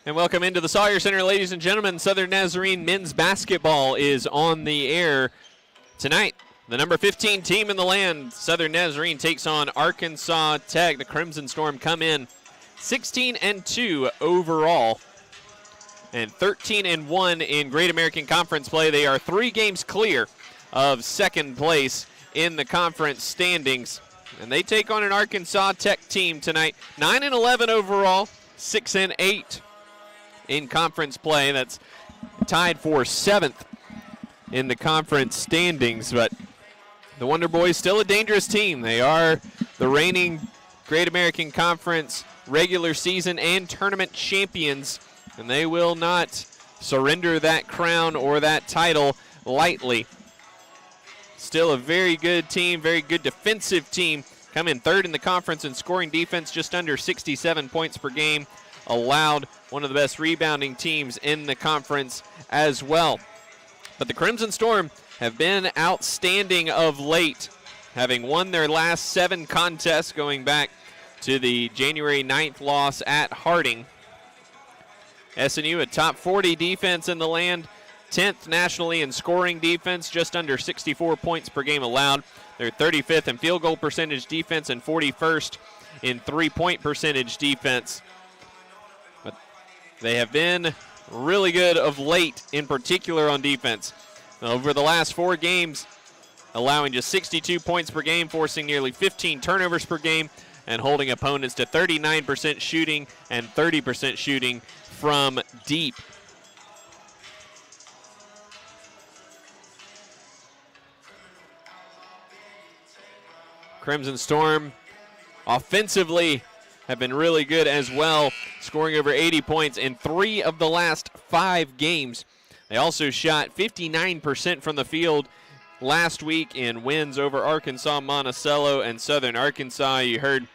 And welcome into the Sawyer Center, ladies and gentlemen. Southern Nazarene men's basketball is on the air tonight. The number 15 team in the land, Southern Nazarene, takes on Arkansas Tech. The Crimson Storm come in 16-2 overall and 13-1 in Great American Conference play. They are 3 games clear of second place in the conference standings. And they take on an Arkansas Tech team tonight. 9-11 overall, 6-8 in conference play. That's tied for 7th in the conference standings. But the Wonder Boys still a dangerous team. They are the reigning Great American Conference regular season and tournament champions, and they will not surrender that crown or that title lightly. Still a very good team, very good defensive team. Come in 3rd in the conference in scoring defense, just under 67 points per game allowed. One of the best rebounding teams in the conference as well. But the Crimson Storm have been outstanding of late, having won their last 7 contests going back to the January 9th loss at Harding. SNU, a top 40 defense in the land, 10th nationally in scoring defense, just under 64 points per game allowed. They're 35th in field goal percentage defense and 41st in three-point percentage defense. But they have been really good of late, in particular on defense. Over the last 4 games, allowing just 62 points per game, forcing nearly 15 turnovers per game, and holding opponents to 39% shooting and 30% shooting from deep. Crimson Storm offensively have been really good as well, scoring over 80 points in 3 of the last 5 games. They also shot 59% from the field last week in wins over Arkansas, Monticello, and Southern Arkansas. You heard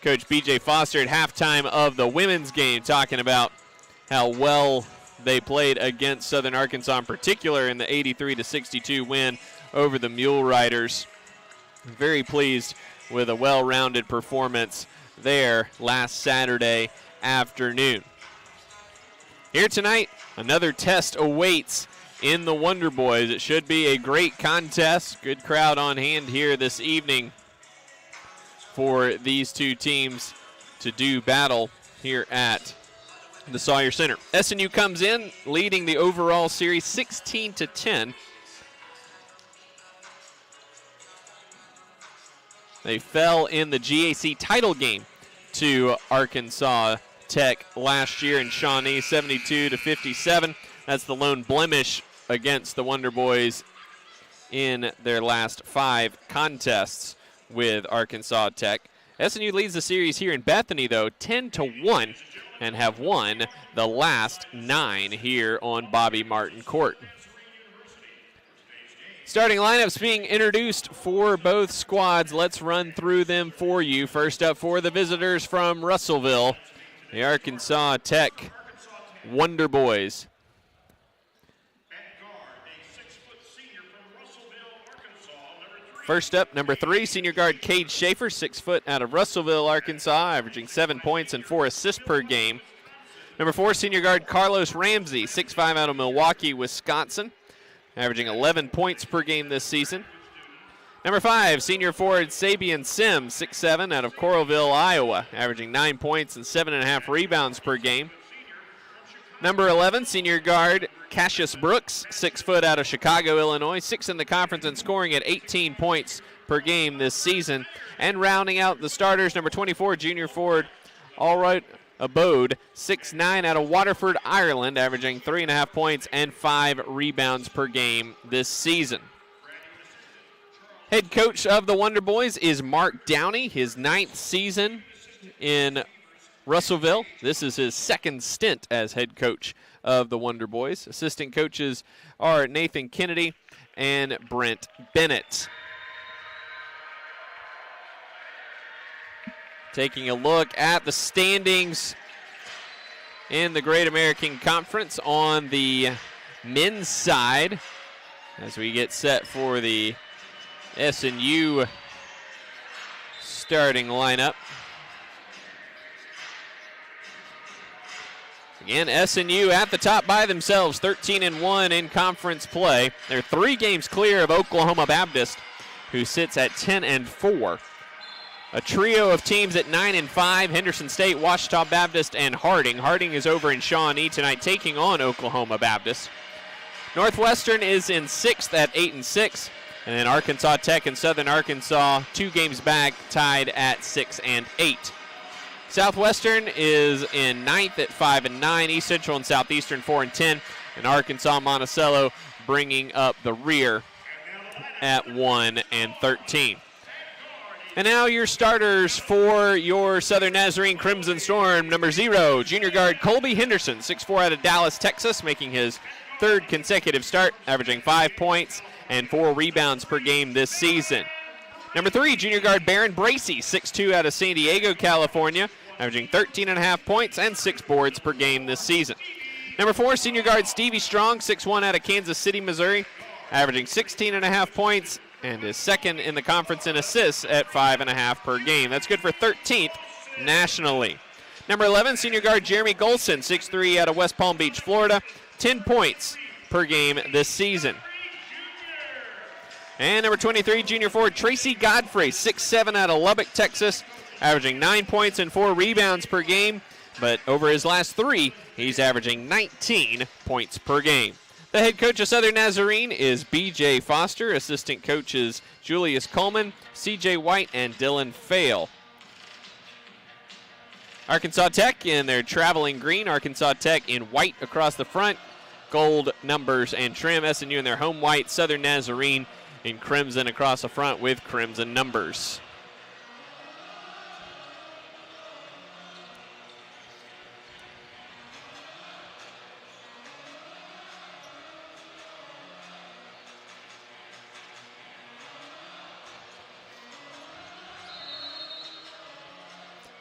Coach B.J. Foster at halftime of the women's game talking about how well they played against Southern Arkansas, in particular in the 83-62 win over the Mule Riders. Very pleased with a well-rounded performance there last Saturday afternoon. Here tonight, another test awaits in the Wonder Boys. It should be a great contest. Good crowd on hand here this evening for these two teams to do battle here at the Sawyer Center. SNU comes in leading the overall series 16-10. They fell in the GAC title game to Arkansas Tech last year in Shawnee, 72-57. That's the lone blemish against the Wonder Boys in their last 5 contests with Arkansas Tech. SNU leads the series here in Bethany, though, 10-1, and have won the last 9 here on Bobby Martin Court. Starting lineups being introduced for both squads. Let's run through them for you. First up for the visitors from Russellville, the Arkansas Tech Wonder Boys. First up, number 3, senior guard Cade Schaefer, 6 foot out of Russellville, Arkansas, averaging 7 points and 4 assists per game. Number 4, senior guard Carlos Ramsey, 6'5" out of Milwaukee, Wisconsin, averaging 11 points per game this season. Number 5, senior forward Sabian Sims, 6'7", out of Coralville, Iowa, averaging 9 points and 7.5 rebounds per game. Number 11, senior guard Cassius Brooks, 6 foot out of Chicago, Illinois, 6th in the conference and scoring at 18 points per game this season. And rounding out the starters, number 24, junior forward Allright Abode, 6'9", out of Waterford, Ireland, averaging 3.5 points and 5 rebounds per game this season. Head coach of the Wonder Boys is Mark Downey, his 9th season in Russellville. This is his 2nd stint as head coach of the Wonder Boys. Assistant coaches are Nathan Kennedy and Brent Bennett. Taking a look at the standings in the Great American Conference on the men's side as we get set for the SNU starting lineup. Again, SNU at the top by themselves, 13-1 in conference play. They're 3 games clear of Oklahoma Baptist, who sits at 10-4. A trio of teams at 9-5, Henderson State, Ouachita Baptist, and Harding. Harding is over in Shawnee tonight taking on Oklahoma Baptist. Northwestern is in 6th at 8-6. And then Arkansas Tech and Southern Arkansas, 2 games back, tied at 6-8. Southwestern is in 9th at 5-9. East Central and Southeastern 4-10. And Arkansas Monticello bringing up the rear at 1-13. And now your starters for your Southern Nazarene Crimson Storm. Number 0, junior guard Colby Henderson, 6'4" out of Dallas, Texas, making his 3rd consecutive start, averaging 5 points and 4 rebounds per game this season. Number 3, junior guard Baron Bracey, 6'2" out of San Diego, California, averaging 13.5 points and 6 boards per game this season. Number 4, senior guard Stevie Strong, 6'1" out of Kansas City, Missouri, averaging 16.5 points and is 2nd in the conference in assists at 5.5 per game. That's good for 13th nationally. Number 11, senior guard Jeremy Golson, 6'3" out of West Palm Beach, Florida, 10 points per game this season. And number 23, junior forward Tracy Godfrey, 6'7" out of Lubbock, Texas, averaging 9 points and 4 rebounds per game. But over his last 3, he's averaging 19 points per game. The head coach of Southern Nazarene is B.J. Foster. Assistant coaches Julius Coleman, C.J. White, and Dylan Fail. Arkansas Tech in their traveling green. Arkansas Tech in white across the front. Gold numbers and trim. SNU in their home white. Southern Nazarene in crimson across the front with crimson numbers.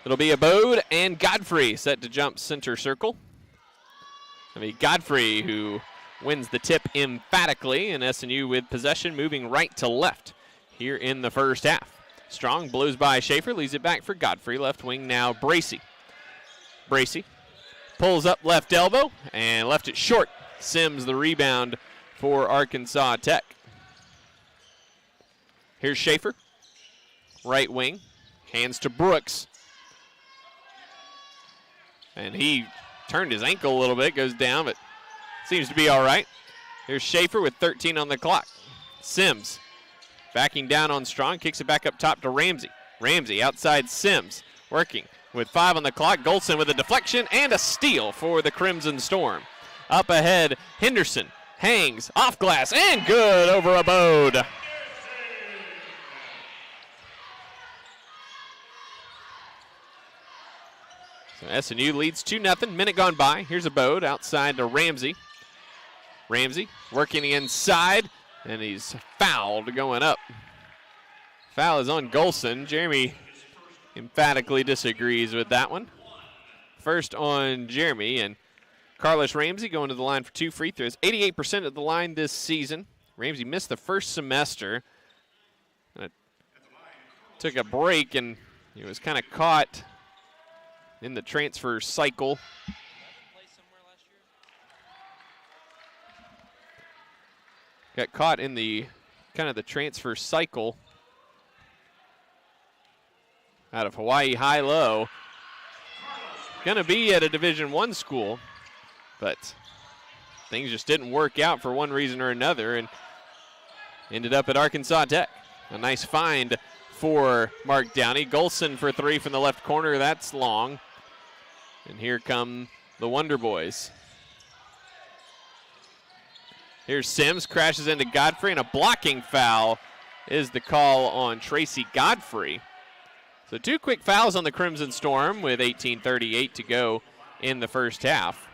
It'll be Abode and Godfrey set to jump center circle. It'll be Godfrey who wins the tip emphatically, and SNU with possession moving right to left here in the first half. Strong blows by Schaefer, leaves it back for Godfrey. Left wing now Bracey. Bracey pulls up left elbow and left it short. Sims the rebound for Arkansas Tech. Here's Schaefer, right wing, hands to Brooks. And he turned his ankle a little bit, goes down, but seems to be all right. Here's Schaefer with 13 on the clock. Sims backing down on Strong, kicks it back up top to Ramsey. Ramsey outside Sims, working with 5 on the clock. Golson with a deflection and a steal for the Crimson Storm. Up ahead, Henderson hangs off glass and good over Abode. So SNU leads 2-0. Minute gone by. Here's Abode outside to Ramsey. Ramsey working inside, and he's fouled going up. Foul is on Golson. Jeremy emphatically disagrees with that one. First on Jeremy, and Carlos Ramsey going to the line for 2 free throws. 88% at the line this season. Ramsey missed the first semester. Took a break, and he was kind of caught in the transfer cycle. Got caught in the kind of the transfer cycle out of Hawaii High-Low. Gonna be at a Division I school, but things just didn't work out for one reason or another and ended up at Arkansas Tech. A nice find for Mark Downey. Golson for 3 from the left corner, that's long. And here come the Wonder Boys. Here's Sims, crashes into Godfrey, and a blocking foul is the call on Tracy Godfrey. So 2 quick fouls on the Crimson Storm with 18:38 to go in the first half.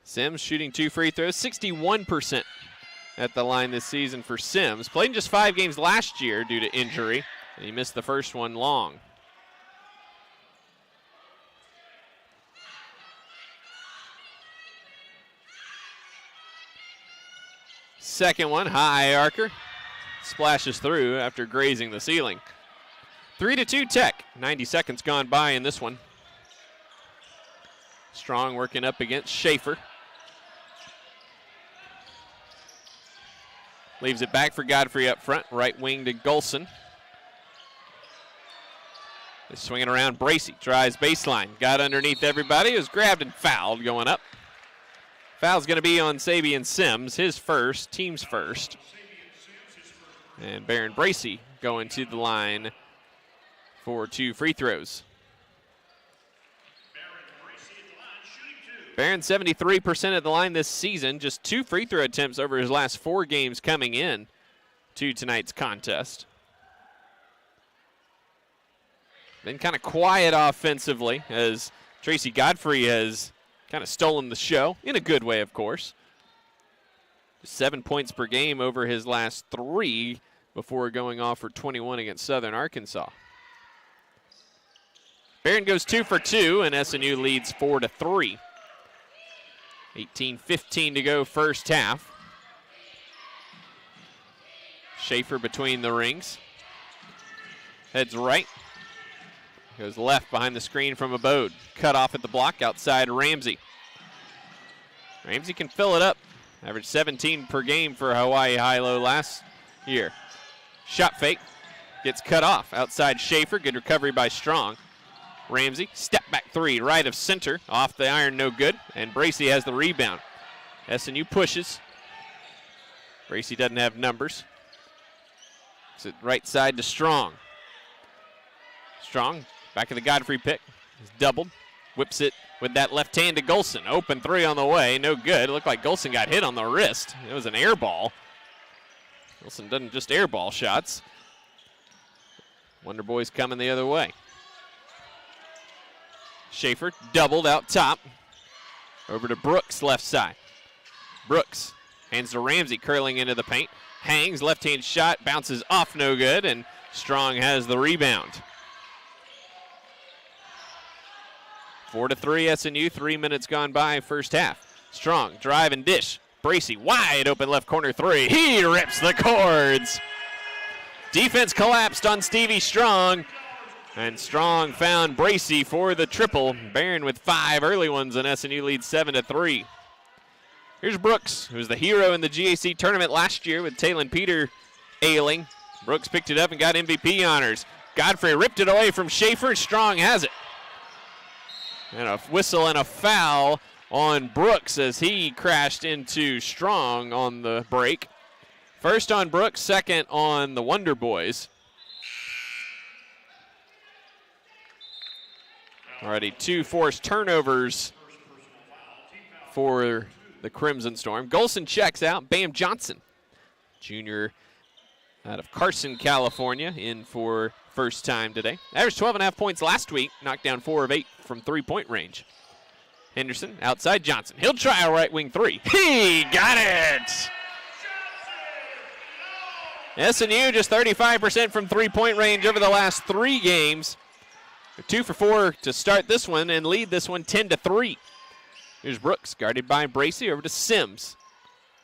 Sims shooting 2 free throws, 61% at the line this season for Sims. Played in just 5 games last year due to injury, and he missed the first one long. Second one, high archer. Splashes through after grazing the ceiling. 3-2 Tech. 90 seconds gone by in this one. Strong working up against Schaefer. Leaves it back for Godfrey up front. Right wing to Golson. They're swinging around. Bracey tries baseline. Got underneath everybody. It was grabbed and fouled going up. Foul's going to be on Sabian Sims, his first, team's first. And Baron Bracey going to the line for 2 free throws. Baron 73% at the line this season, just 2 free throw attempts over his last 4 games coming in to tonight's contest. Been kind of quiet offensively as Tracy Godfrey has kind of stolen the show, in a good way, of course. 7 points per game over his last 3 before going off for 21 against Southern Arkansas. Barron goes 2 for 2, and SNU leads 4-3. 18:15 to go first half. Schaefer between the rings. Heads right. Goes left behind the screen from Abode. Cut off at the block outside Ramsey. Ramsey can fill it up. Averaged 17 per game for Hawaii High-Low last year. Shot fake. Gets cut off. Outside Schaefer. Good recovery by Strong. Ramsey, step back 3, right of center. Off the iron, no good. And Bracey has the rebound. SNU pushes. Bracey doesn't have numbers. It's it right side to Strong. Strong, back of the Godfrey pick. He's doubled. Whips it with that left hand to Golson. Open 3 on the way, no good. It looked like Golson got hit on the wrist. It was an air ball. Golson doesn't just air ball shots. Wonder Boys coming the other way. Schaefer doubled out top. Over to Brooks, left side. Brooks hands to Ramsey, curling into the paint. Hangs, left-hand shot, bounces off, no good, and Strong has the rebound. 4-3 SNU, 3 minutes gone by first half. Strong, drive and dish. Bracey, wide open left corner 3. He rips the cords. Defense collapsed on Stevie Strong. And Strong found Bracey for the triple. Barron with 5 early ones, and SNU leads 7-3. Here's Brooks, who was the hero in the GAC tournament last year with Talon Peter ailing. Brooks picked it up and got MVP honors. Godfrey ripped it away from Schaefer. Strong has it. And a whistle and a foul on Brooks as he crashed into Strong on the break. First on Brooks, second on the Wonder Boys. Already 2 forced turnovers for the Crimson Storm. Golson checks out. Bam Johnson, junior out of Carson, California, in for first time today. Averaged 12.5 points last week. Knocked down 4 of 8 from 3-point range. Henderson outside Johnson. He'll try a right wing 3. He got it! SNU just 35% from 3-point range over the last 3 games. 2 for 4 to start this one and lead this one 10-3. Here's Brooks, guarded by Bracey, over to Sims.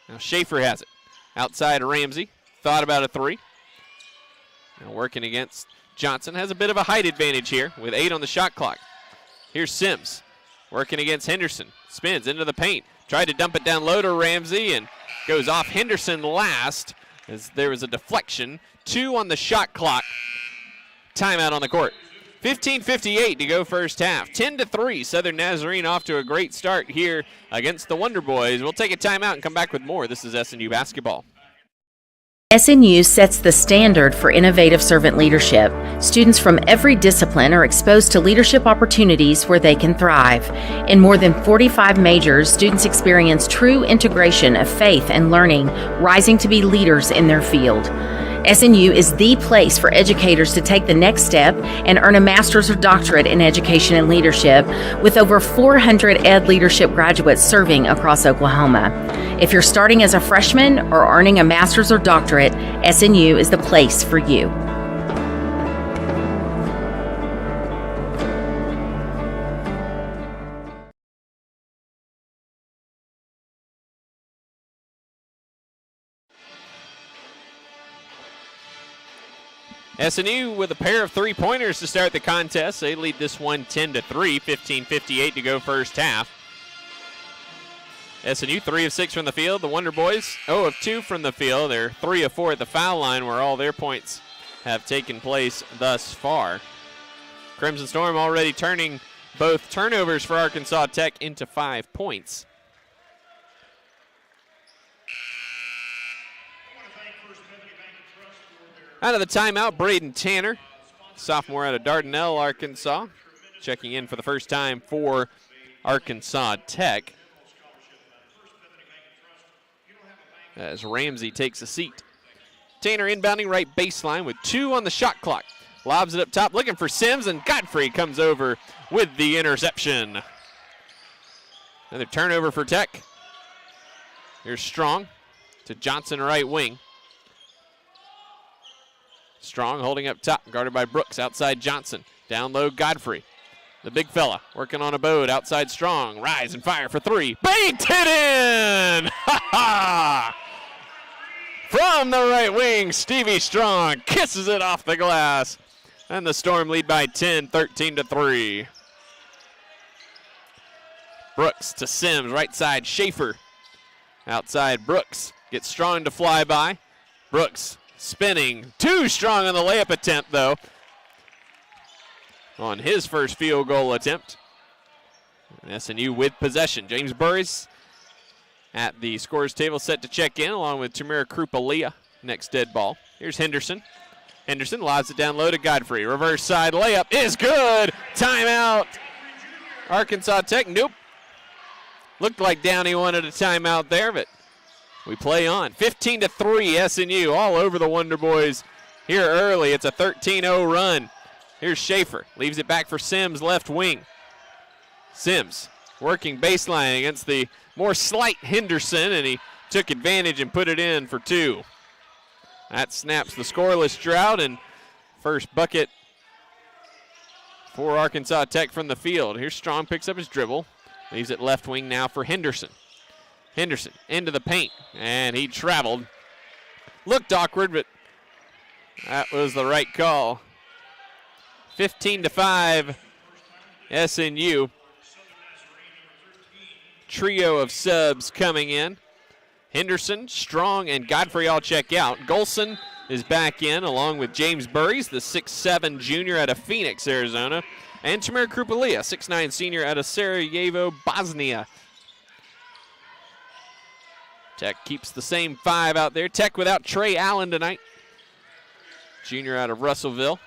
Now Schaefer has it. Outside Ramsey, thought about a 3. Now working against Johnson, has a bit of a height advantage here with 8 on the shot clock. Here's Sims, working against Henderson. Spins into the paint, tried to dump it down low to Ramsey and goes off Henderson last as there was a deflection. 2 on the shot clock. Timeout on the court. 15:58 to go first half. 10-3, Southern Nazarene off to a great start here against the Wonder Boys. We'll take a timeout and come back with more. This is SNU basketball. SNU sets the standard for innovative servant leadership. Students from every discipline are exposed to leadership opportunities where they can thrive. In more than 45 majors, students experience true integration of faith and learning, rising to be leaders in their field. SNU is the place for educators to take the next step and earn a master's or doctorate in education and leadership, with over 400 ed leadership graduates serving across Oklahoma. If you're starting as a freshman or earning a master's or doctorate, SNU is the place for you. SNU with a pair of three-pointers to start the contest. They lead this one 10-3, 15:58 to go first half. SNU 3 of 6 from the field. The Wonder Boys 0 of 2 from the field. They're 3 of 4 at the foul line where all their points have taken place thus far. Crimson Storm already turning both turnovers for Arkansas Tech into 5 points. Out of the timeout, Braden Tanner, sophomore out of Dardanelle, Arkansas, checking in for the first time for Arkansas Tech, as Ramsey takes a seat. Tanner inbounding right baseline with 2 on the shot clock. Lobs it up top, looking for Sims, and Godfrey comes over with the interception. Another turnover for Tech. Here's Strong to Johnson, right wing. Strong holding up top, guarded by Brooks, outside Johnson. Down low, Godfrey. The big fella working on a boat, outside Strong. Rise and fire for 3. Banked it in! Ha ha! From the right wing, Stevie Strong kisses it off the glass. And the Storm lead by 10, 13-3. Brooks to Sims, right side, Schaefer. Outside, Brooks gets Strong to fly by. Brooks spinning, too strong on the layup attempt, though, on his first field goal attempt. And SNU with possession. James Burris at the scores table set to check in, along with Tamira Krupalia, next dead ball. Here's Henderson. Henderson lobs it down low to Godfrey. Reverse side layup is good. Timeout. Arkansas Tech, nope. Looked like Downey wanted a timeout there, but we play on. 15-3 SNU all over the Wonder Boys here early. It's a 13-0 run. Here's Schaefer. Leaves it back for Sims, left wing. Sims working baseline against the more slight Henderson, and he took advantage and put it in for 2. That snaps the scoreless drought, and first bucket for Arkansas Tech from the field. Here's Strong, picks up his dribble. Leaves it left wing now for Henderson. Henderson into the paint, and he traveled. Looked awkward, but that was the right call. 15-5 SNU. Trio of subs coming in. Henderson, Strong, and Godfrey all check out. Golson is back in along with James Burries, the 6'7 junior out of Phoenix, Arizona, and Tamir Krupalia, 6'9 senior out of Sarajevo, Bosnia. Tech keeps the same 5 out there. Tech without Trey Allen tonight. Junior out of Russellville.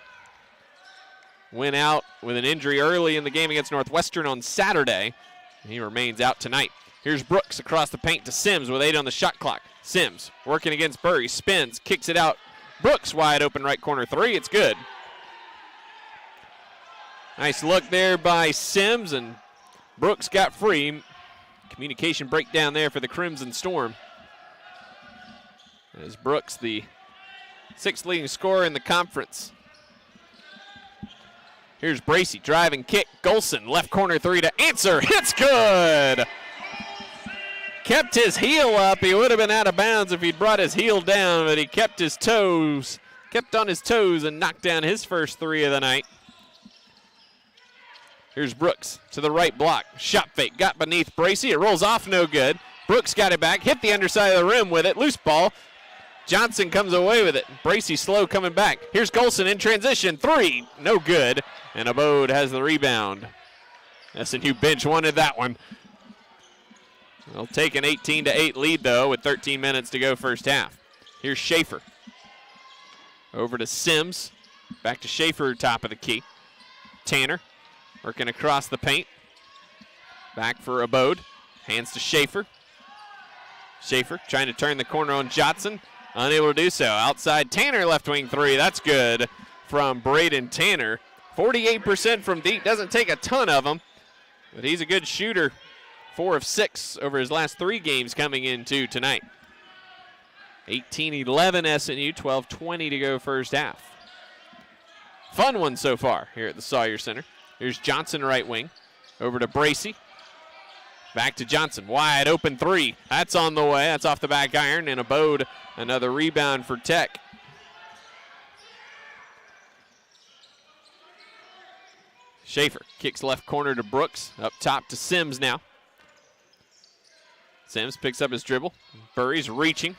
Went out with an injury early in the game against Northwestern on Saturday. He remains out tonight. Here's Brooks across the paint to Sims with 8 on the shot clock. Sims working against Burry, spins, kicks it out. Brooks wide open right corner 3, it's good. Nice look there by Sims, and Brooks got free. Communication breakdown there for the Crimson Storm. As Brooks, the 6th leading scorer in the conference. Here's Bracey, drive and kick. Golson, left corner 3 to answer. It's good! Kept his heel up. He would have been out of bounds if he'd brought his heel down, but he kept his toes, kept on his toes and knocked down his first 3 of the night. Here's Brooks to the right block. Shot fake, got beneath Bracey. It rolls off, no good. Brooks got it back, hit the underside of the rim with it. Loose ball. Johnson comes away with it. Bracey slow coming back. Here's Golson in transition. 3, no good. And Abode has the rebound. SNU bench wanted that one. They'll take an 18-8 lead, though, with 13 minutes to go first half. Here's Schaefer. Over to Sims. Back to Schaefer, top of the key. Tanner working across the paint. Back for Abode. Hands to Schaefer. Schaefer trying to turn the corner on Johnson. Unable to do so. Outside Tanner, left wing 3. That's good from Braden Tanner. 48% from deep. Doesn't take a ton of them, but he's a good shooter. 4 of 6 over his last 3 games coming into tonight. 18-11 SNU, 12:20 to go first half. Fun one so far here at the Sawyer Center. Here's Johnson, right wing. Over to Bracey. Back to Johnson, wide open 3. That's on the way. That's off the back iron, and Abode, another rebound for Tech. Schaefer kicks left corner to Brooks. Up top to Sims now. Sims picks up his dribble. Burry's reaching.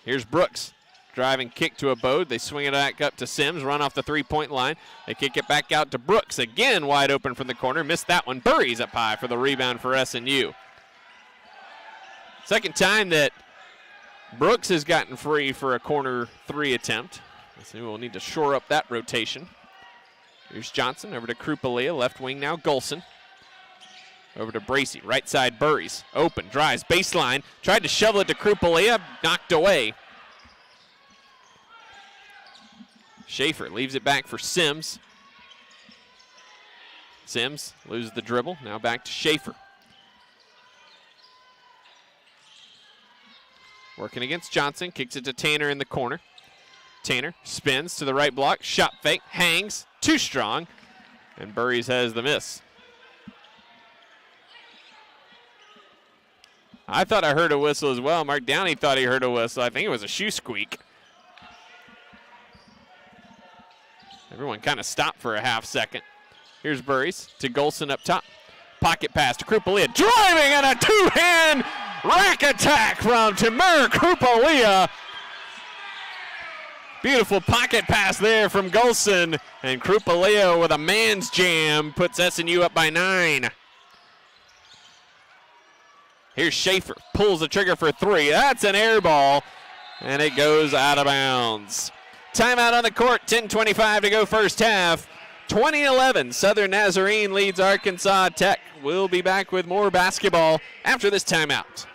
Here's Brooks. Driving kick to Abode. They swing it back up to Sims. Run off the three-point line. They kick it back out to Brooks. Again wide open from the corner. Missed that one. Burry's up high for the rebound for SNU. Second time that Brooks has gotten free for a corner three attempt. SNU will need to shore up that rotation. Here's Johnson over to Krupalia. Left wing now Golson. Over to Bracey. Right side Burry's. Open. Drives. Baseline. Tried to shovel it to Krupalia. Knocked away. Schaefer leaves it back for Sims. Sims loses the dribble. Now back to Schaefer. Working against Johnson. Kicks it to Tanner in the corner. Tanner spins to the right block. Shot fake. Hangs. Too strong. And Burry's has the miss. I thought I heard a whistle as well. Mark Downey thought he heard a whistle. I think it was a shoe squeak. Everyone kind of stopped for a half second. Here's Burry's to Golson up top. Pocket pass to Krupalia. Driving and a two-hand rack attack from Timur Krupalia. Beautiful pocket pass there from Golson. And Krupalia with a man's jam puts SNU up by 9. Here's Schaefer. Pulls the trigger for 3. That's an air ball. And it goes out of bounds. Timeout on the court, 10:25 to go first half. 20-11, Southern Nazarene leads Arkansas Tech. We'll be back with more basketball after this timeout.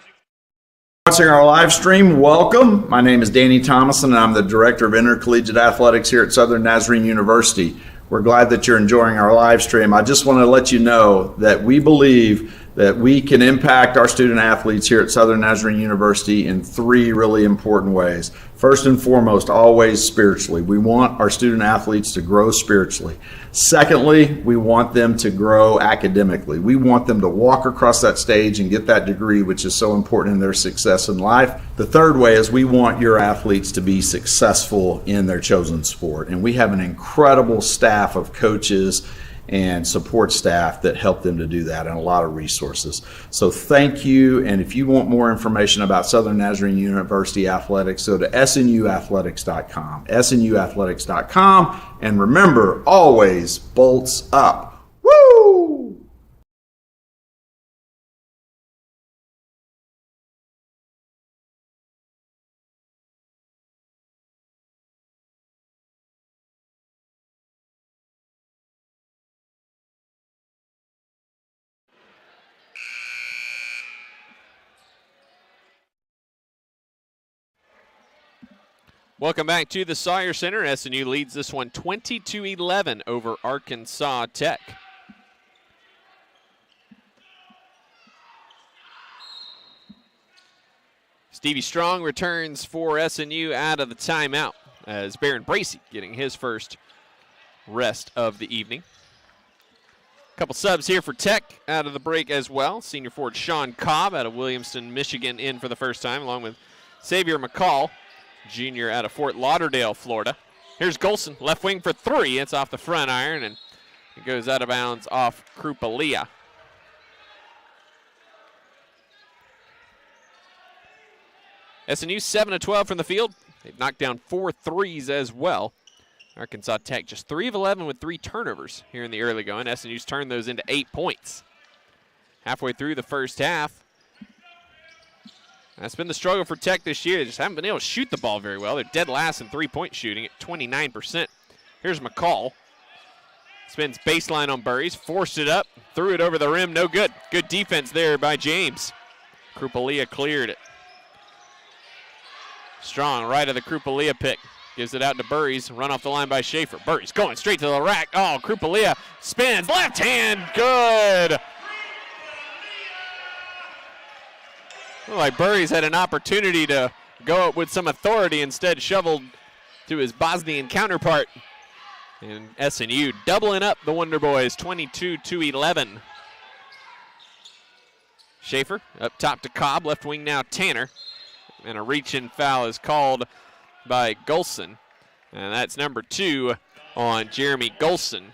Watching our live stream, welcome. My name is Danny Thomason, and I'm the Director of Intercollegiate Athletics here at Southern Nazarene University. We're glad that you're enjoying our live stream. I just want to let you know that we believe that we can impact our student athletes here at Southern Nazarene University in 3 really important ways. First and foremost, always spiritually. We want our student athletes to grow spiritually. Secondly, we want them to grow academically. We want them to walk across that stage and get that degree, which is so important in their success in life. The third way is we want your athletes to be successful in their chosen sport. And we have an incredible staff of coaches and support staff that help them to do that, and a lot of resources. So thank you, and if you want more information about Southern Nazarene University Athletics, go to snuathletics.com, snuathletics.com, and remember, always bolts up. Woo! Welcome back to the Sawyer Center. SNU leads this one 22-11 over Arkansas Tech. Stevie Strong returns for SNU out of the timeout as Baron Bracey getting his first rest of the evening. A couple subs here for Tech out of the break as well. Senior forward Sean Cobb out of Williamston, Michigan in for the first time, along with Xavier McCall, junior out of Fort Lauderdale, Florida. Here's Golson, left wing for 3. It's off the front iron, and it goes out of bounds off Krupalia. SNU 7 of 12 from the field. They've knocked down 4 threes as well. Arkansas Tech just 3 of 11 with 3 turnovers here in the early going. SNU's turned those into 8 points. Halfway through the first half. That's been the struggle for Tech this year. They just haven't been able to shoot the ball very well. They're dead last in three-point shooting at 29%. Here's McCall. Spins baseline on Burries. Forced it up. Threw it over the rim. No good. Good defense there by James. Krupalia cleared it. Strong right of the Krupalia pick. Gives it out to Burries. Run off the line by Schaefer. Burries going straight to the rack. Oh, Krupalia spins. Left hand. Good. Like Burries had an opportunity to go up with some authority, instead shoveled to his Bosnian counterpart. And SNU doubling up the Wonder Boys, 22-11. Schaefer up top to Cobb, left wing now Tanner. And a reach-in foul is called by Golson. And that's number 2 on Jeremy Golson.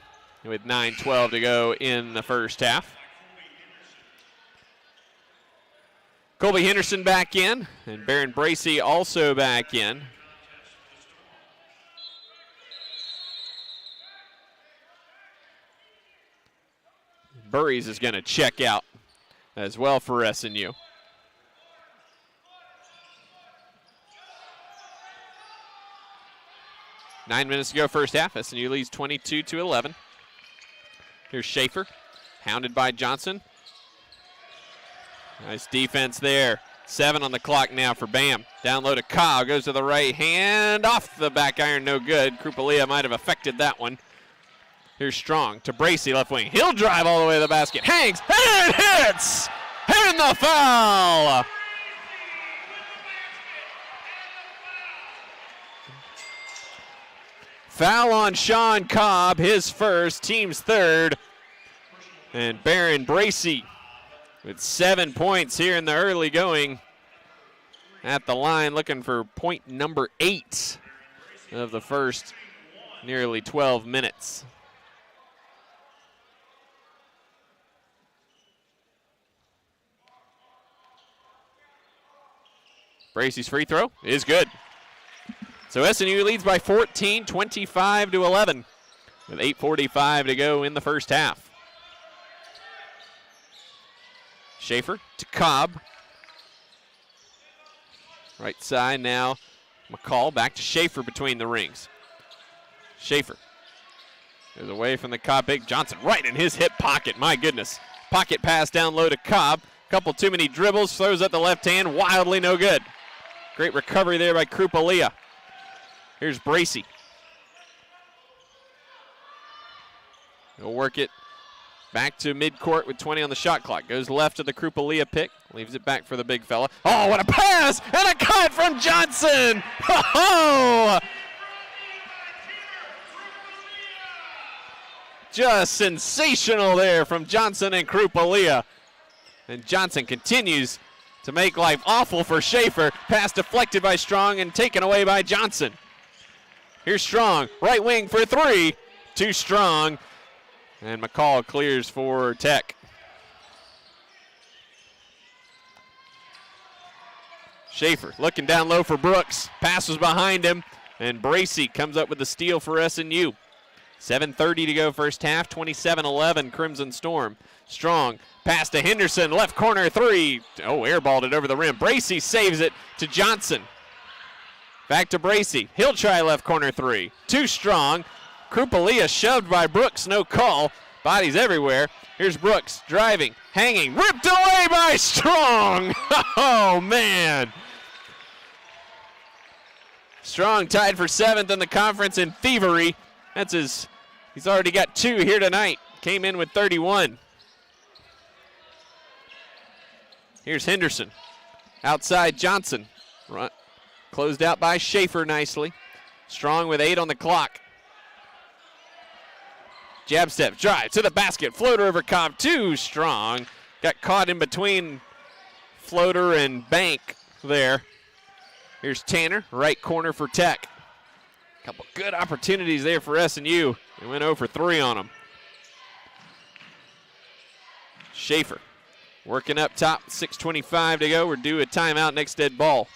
with 9:12 to go in the first half. Colby Henderson back in, and Barron Bracey also back in. Burries is going to check out as well for SNU. Nine minutes to go first half. SNU leads 22-11. Here's Schaefer, hounded by Johnson. Nice defense there. 7 on the clock now for Bam. Down low to Kyle, goes to the right hand, off the back iron, no good. Krupalia might have affected that one. Here's Strong to Bracey, left wing. He'll drive all the way to the basket. Hangs, and hits! And the foul! Foul on Sean Cobb, his first, team's third. And Barron Bracey with 7 points here in the early going at the line, looking for point number 8 of the first nearly 12 minutes. Bracey's free throw is good. So SNU leads by 14, 25-11, with 8:45 to go in the first half. Schaefer to Cobb. Right side now. McCall back to Schaefer between the rings. Schaefer goes away from the Cobb pick. Johnson right in his hip pocket. My goodness. Pocket pass down low to Cobb. Couple too many dribbles. Throws up the left hand. Wildly no good. Great recovery there by Krupalia. Here's Bracey. He'll work it back to midcourt with 20 on the shot clock. Goes left to the Krupalia pick. Leaves it back for the big fella. Oh, what a pass! And a cut from Johnson! Oh! Just sensational there from Johnson and Krupalia. And Johnson continues to make life awful for Schaefer. Pass deflected by Strong and taken away by Johnson. Here's Strong, right wing for 3. Too strong. And McCall clears for Tech. Schaefer looking down low for Brooks. Pass was behind him. And Bracey comes up with the steal for SNU. 7:30 to go first half, 27-11 Crimson Storm. Strong, pass to Henderson, left corner 3. Oh, airballed it over the rim. Bracey saves it to Johnson. Back to Bracey. He'll try left corner 3. Too strong. Krupalia shoved by Brooks, no call. Bodies everywhere. Here's Brooks driving, hanging, ripped away by Strong. Oh, man. Strong tied for 7th in the conference in thievery. He's already got 2 here tonight. Came in with 31. Here's Henderson. Outside Johnson. Closed out by Schaefer nicely. Strong with 8 on the clock. Jab step, drive to the basket. Floater over Cobb. Too strong. Got caught in between floater and bank there. Here's Tanner, right corner for Tech. Couple good opportunities there for SNU. They went 0 for 3 on them. Schaefer working up top, 6:25 to go. We're due a timeout, next dead ball.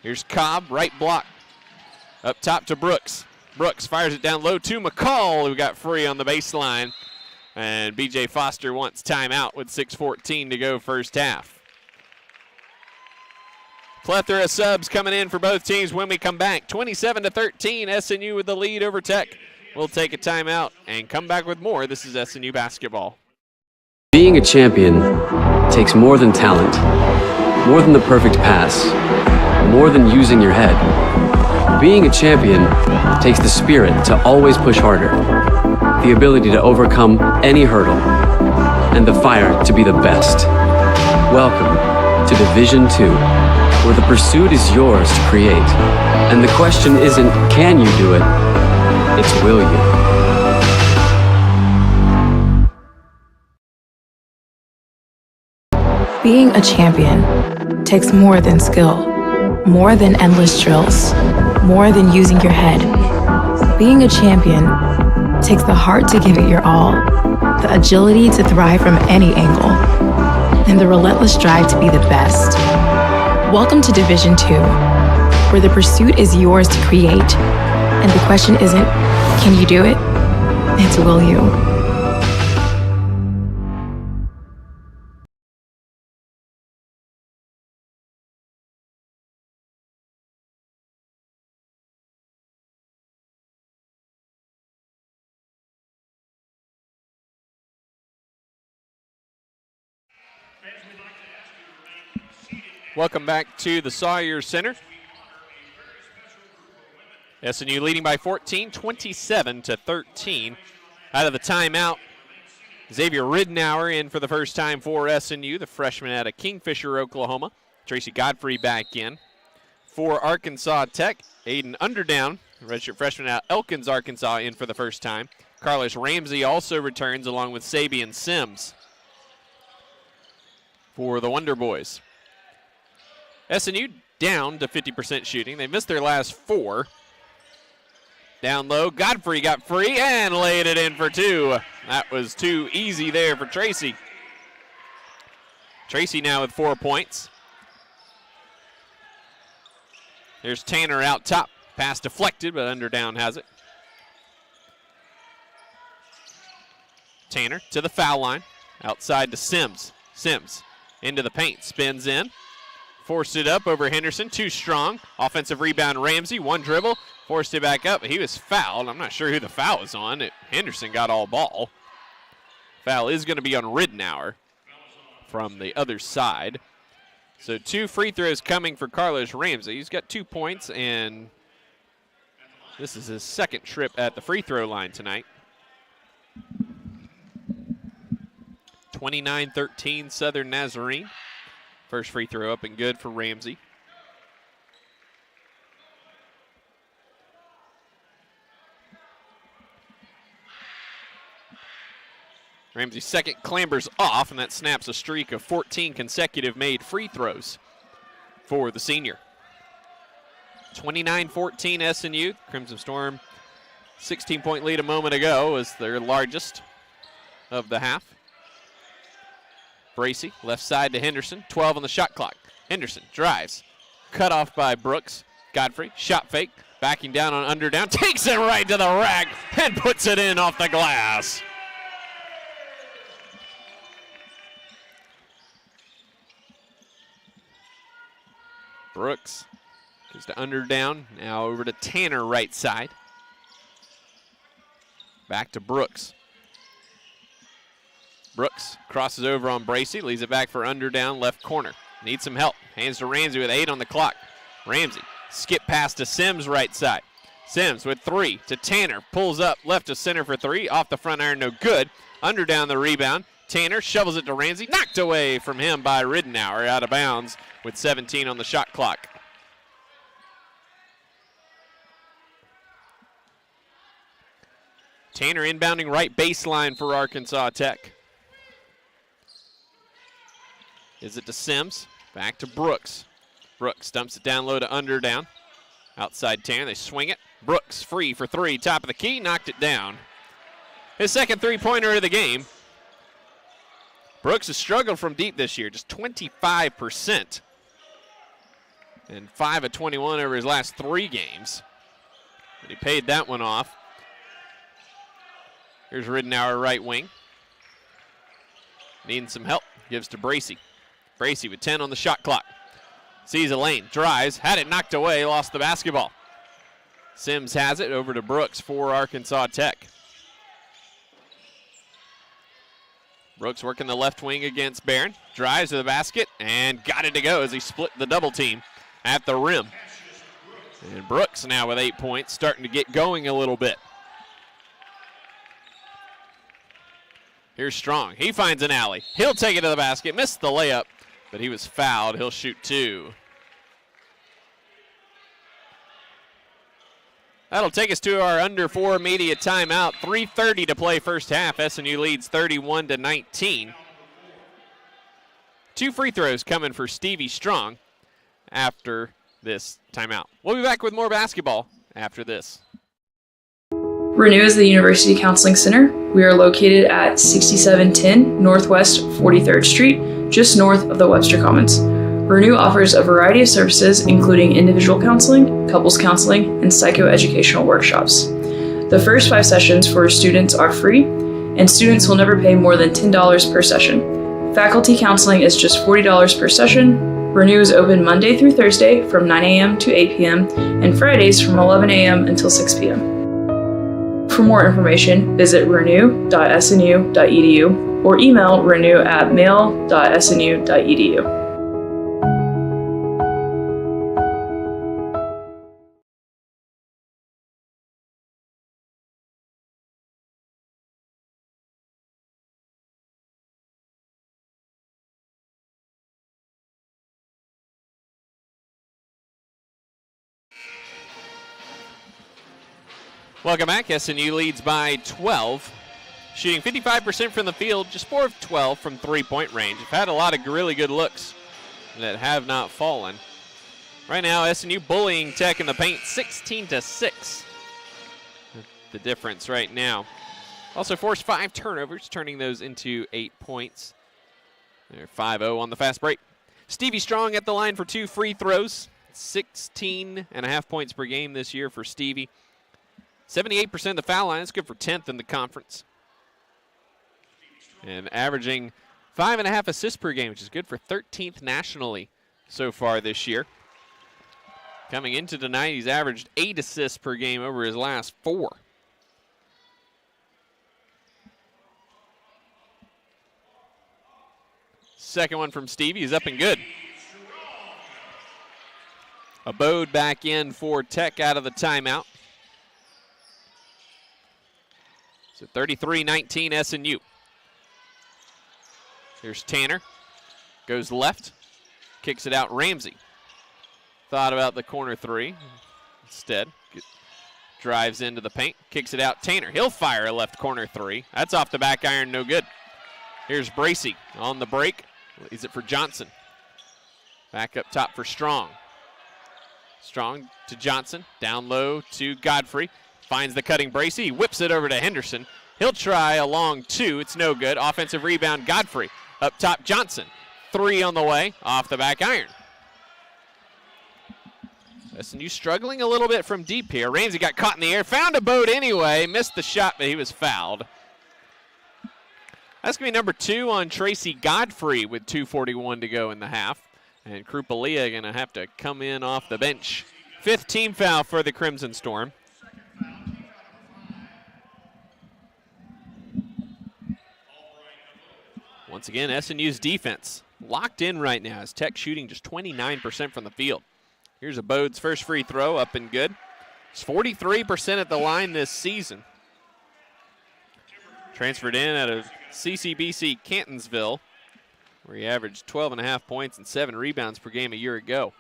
Here's Cobb, right block. Up top to Brooks. Brooks fires it down low to McCall, who got free on the baseline. And B.J. Foster wants timeout with 6:14 to go first half. Plethora of subs coming in for both teams when we come back. 27-13, SNU with the lead over Tech. We'll take a timeout and come back with more. This is SNU basketball. Being a champion takes more than talent, more than the perfect pass, more than using your head. Being a champion takes the spirit to always push harder, the ability to overcome any hurdle, and the fire to be the best. Welcome to Division II, where the pursuit is yours to create. And the question isn't, can you do it? It's, will you? Being a champion takes more than skill, more than endless drills, more than using your head. Being a champion takes the heart to give it your all, the agility to thrive from any angle, and the relentless drive to be the best. Welcome to Division 2, where the pursuit is yours to create, and the question isn't, can you do it? It's, will you? Welcome back to the Sawyer Center. SNU leading by 14, 27-13. Out of the timeout, Xavier Ridenour in for the first time for SNU, the freshman out of Kingfisher, Oklahoma. Tracy Godfrey back in. For Arkansas Tech, Aiden Underdown, redshirt freshman out of Elkins, Arkansas, in for the first time. Carlos Ramsey also returns along with Sabian Sims for the Wonder Boys. SNU down to 50% shooting. They missed their last 4. Down low, Godfrey got free and laid it in for 2. That was too easy there for Tracy. Tracy now with 4 points. There's Tanner out top. Pass deflected, but Underdown has it. Tanner to the foul line. Outside to Sims. Sims into the paint, spins in. Forced it up over Henderson, too strong. Offensive rebound, Ramsey, one dribble. Forced it back up, he was fouled. I'm not sure who the foul was on. Henderson got all ball. Foul is going to be on Ridenour from the other side. So 2 free throws coming for Carlos Ramsey. He's got 2 points, and this is his second trip at the free throw line tonight. 29-13 Southern Nazarene. First free throw up and good for Ramsey. Ramsey's second clambers off, and that snaps a streak of 14 consecutive made free throws for the senior. 29-14 SNU. Crimson Storm, 16-point lead a moment ago, was their largest of the half. Bracey, left side to Henderson, 12 on the shot clock. Henderson drives, cut off by Brooks. Godfrey, shot fake, backing down on Underdown, takes it right to the rack and puts it in off the glass. Brooks goes to Underdown, now over to Tanner right side. Back to Brooks. Brooks crosses over on Bracey, leaves it back for Underdown, left corner. Needs some help. Hands to Ramsey with 8 on the clock. Ramsey, skip pass to Sims right side. Sims with 3 to Tanner, pulls up left to center for 3, off the front iron, no good. Underdown the rebound. Tanner shovels it to Ramsey, knocked away from him by Ridenour, out of bounds with 17 on the shot clock. Tanner inbounding right baseline for Arkansas Tech. Is it to Sims? Back to Brooks. Brooks dumps it down low to Underdown. Outside Tanner, they swing it. Brooks free for 3, top of the key, knocked it down. His second three-pointer of the game. Brooks has struggled from deep this year, just 25%. And 5 of 21 over his last 3 games. But he paid that one off. Here's Ridenour right wing. Needing some help, gives to Bracey. Bracey with 10 on the shot clock. Sees a lane, drives, had it knocked away, lost the basketball. Sims has it over to Brooks for Arkansas Tech. Brooks working the left wing against Barron. Drives to the basket and got it to go as he split the double team at the rim. And Brooks now with 8 points, starting to get going a little bit. Here's Strong. He finds an alley. He'll take it to the basket. Missed the layup, but he was fouled. He'll shoot 2. That'll take us to our under 4 media timeout. 3:30 to play first half. SNU leads 31-19. 2 free throws coming for Stevie Strong after this timeout. We'll be back with more basketball after this. Renew is the University Counseling Center. We are located at 6710 Northwest 43rd Street, just north of the Webster Commons. Renew offers a variety of services, including individual counseling, couples counseling, and psychoeducational workshops. The first 5 sessions for students are free, and students will never pay more than $10 per session. Faculty counseling is just $40 per session. Renew is open Monday through Thursday from 9 a.m. to 8 p.m. and Fridays from 11 a.m. until 6 p.m. For more information, visit renew.snu.edu or email renew@mail.snu.edu. Welcome back. SNU leads by 12. Shooting 55% from the field, just 4 of 12 from three-point range. Have had a lot of really good looks that have not fallen. Right now, SNU bullying Tech in the paint 16-6. The difference right now. Also forced 5 turnovers, turning those into 8 points. They're 5-0 on the fast break. Stevie Strong at the line for 2 free throws. 16.5 points per game this year for Stevie. 78% of the foul line. That's good for 10th in the conference. And averaging 5.5 assists per game, which is good for 13th nationally so far this year. Coming into tonight, he's averaged 8 assists per game over his last 4. Second one from Stevie is up and good. Abode back in for Tech out of the timeout. So 33-19 SNU. Here's Tanner. Goes left. Kicks it out Ramsey. Thought about the corner 3. Instead, drives into the paint. Kicks it out Tanner. He'll fire a left corner 3. That's off the back iron, no good. Here's Bracey on the break. Leaves it for Johnson. Back up top for Strong. Strong to Johnson. Down low to Godfrey. Finds the cutting Bracey. He whips it over to Henderson. He'll try a long 2. It's no good. Offensive rebound, Godfrey. Up top, Johnson. 3 on the way. Off the back iron. SNU struggling a little bit from deep here. Ramsey got caught in the air. Found a boat anyway. Missed the shot, but he was fouled. That's going to be number 2 on Tracy Godfrey with 2:41 to go in the half. And Krupalia going to have to come in off the bench. 5th team foul for the Crimson Storm. Once again, SNU's defense locked in right now as Tech shooting just 29% from the field. Here's Abode's first free throw, up and good. He's 43% at the line this season. Transferred in out of CCBC Cantonsville, where he averaged 12.5 points and 7 rebounds per game a year ago.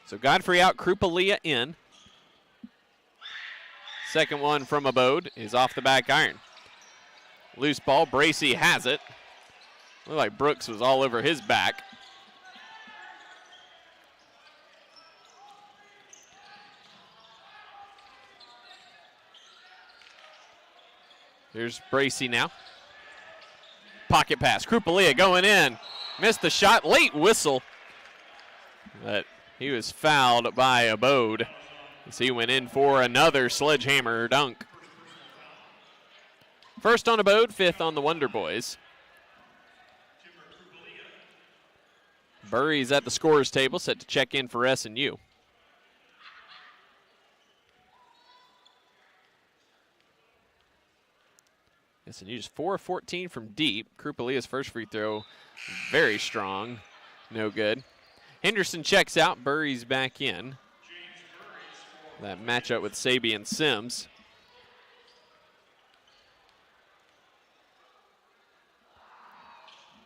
So Godfrey out, Krupalia in. Second one from Abode is off the back iron. Loose ball, Bracey has it. Looked like Brooks was all over his back. Here's Bracey now. Pocket pass. Krupalia going in. Missed the shot. Late whistle. But he was fouled by Abode as he went in for another sledgehammer dunk. First on Abode, 5th on the Wonder Boys. Burry's at the scorer's table, set to check in for SNU. SNU's 4 of 14 from deep. Krupalia's first free throw, very strong, no good. Henderson checks out, Burry's back in. That matchup with Sabian Sims.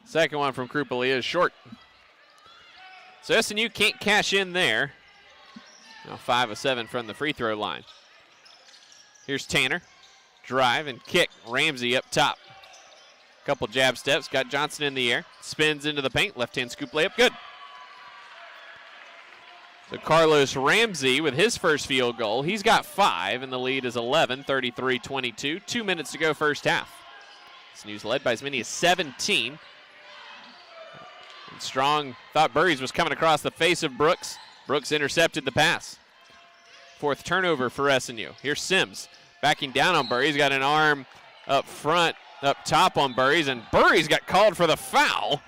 Second one from Krupalia is short. So SNU can't cash in there. Now 5 of 7 from the free throw line. Here's Tanner. Drive and kick. Ramsey up top. Couple jab steps. Got Johnson in the air. Spins into the paint. Left hand scoop layup. Good. So Carlos Ramsey with his first field goal. He's got 5, and the lead is 11, 33-22. 2 minutes to go first half. SNU's led by as many as 17. And Strong thought Burries was coming across the face of Brooks. Brooks intercepted the pass. 4th turnover for SNU. Here's Sims backing down on Burries. Got an arm up front, up top on Burries, and Burries got called for the foul.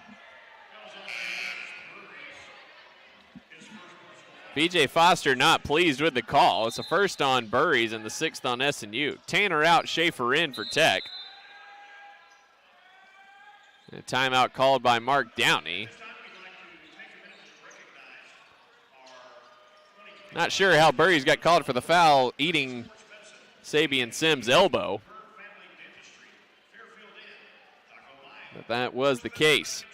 B.J. Foster not pleased with the call. It's the first on Burries and the 6th on SNU. Tanner out, Schaefer in for Tech. And a timeout called by Mark Downey. Not sure how Burries got called for the foul, eating Sabian Sims' elbow. But that was the case.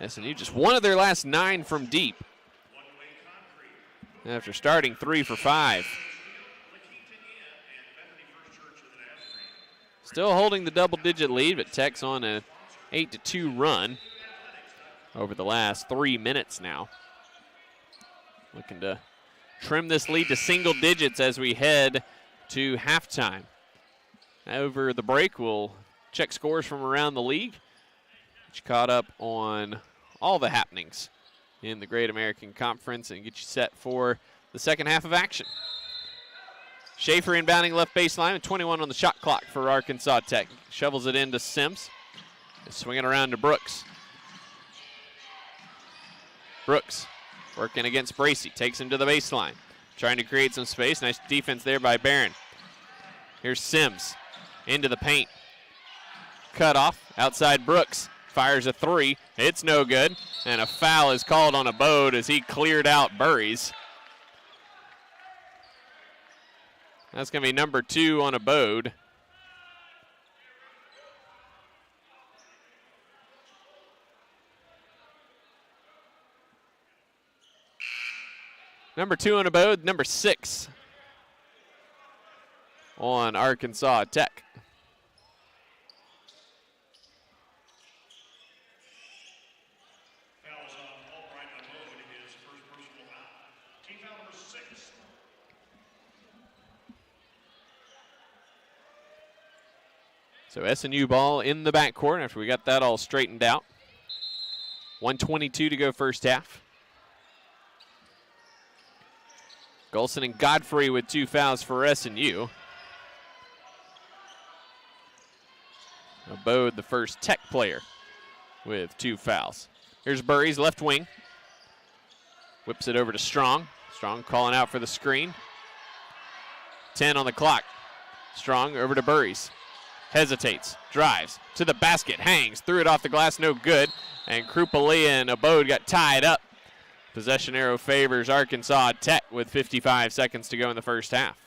SNU just one of their last 9 from deep after starting 3 for 5. Still holding the double-digit lead, but Tech's on a 8-2 run over the last 3 minutes now. Looking to trim this lead to single digits as we head to halftime. Over the break, we'll check scores from around the league. Get you caught up on all the happenings in the Great American Conference and get you set for the second half of action. Schaefer inbounding left baseline with 21 on the shot clock for Arkansas Tech. Shovels it into Sims. Swinging around to Brooks. Brooks working against Bracey. Takes him to the baseline. Trying to create some space. Nice defense there by Barron. Here's Sims into the paint. Cut off. Outside Brooks. Fires a 3. It's no good. And a foul is called on Abode as he cleared out Burries. That's going to be number 2 on Abode. Number 2 on Abode, number 6 on Arkansas Tech. So SNU ball in the backcourt after we got that all straightened out. 1:22 to go first half. Golson and Godfrey with 2 fouls for SNU. Abode, the first Tech player, with 2 fouls. Here's Burries, left wing. Whips it over to Strong. Strong calling out for the screen. 10 on the clock. Strong over to Burries. Hesitates, drives to the basket, hangs, threw it off the glass, no good. And Krupalia and Abode got tied up. Possession arrow favors Arkansas Tech with 55 seconds to go in the first half.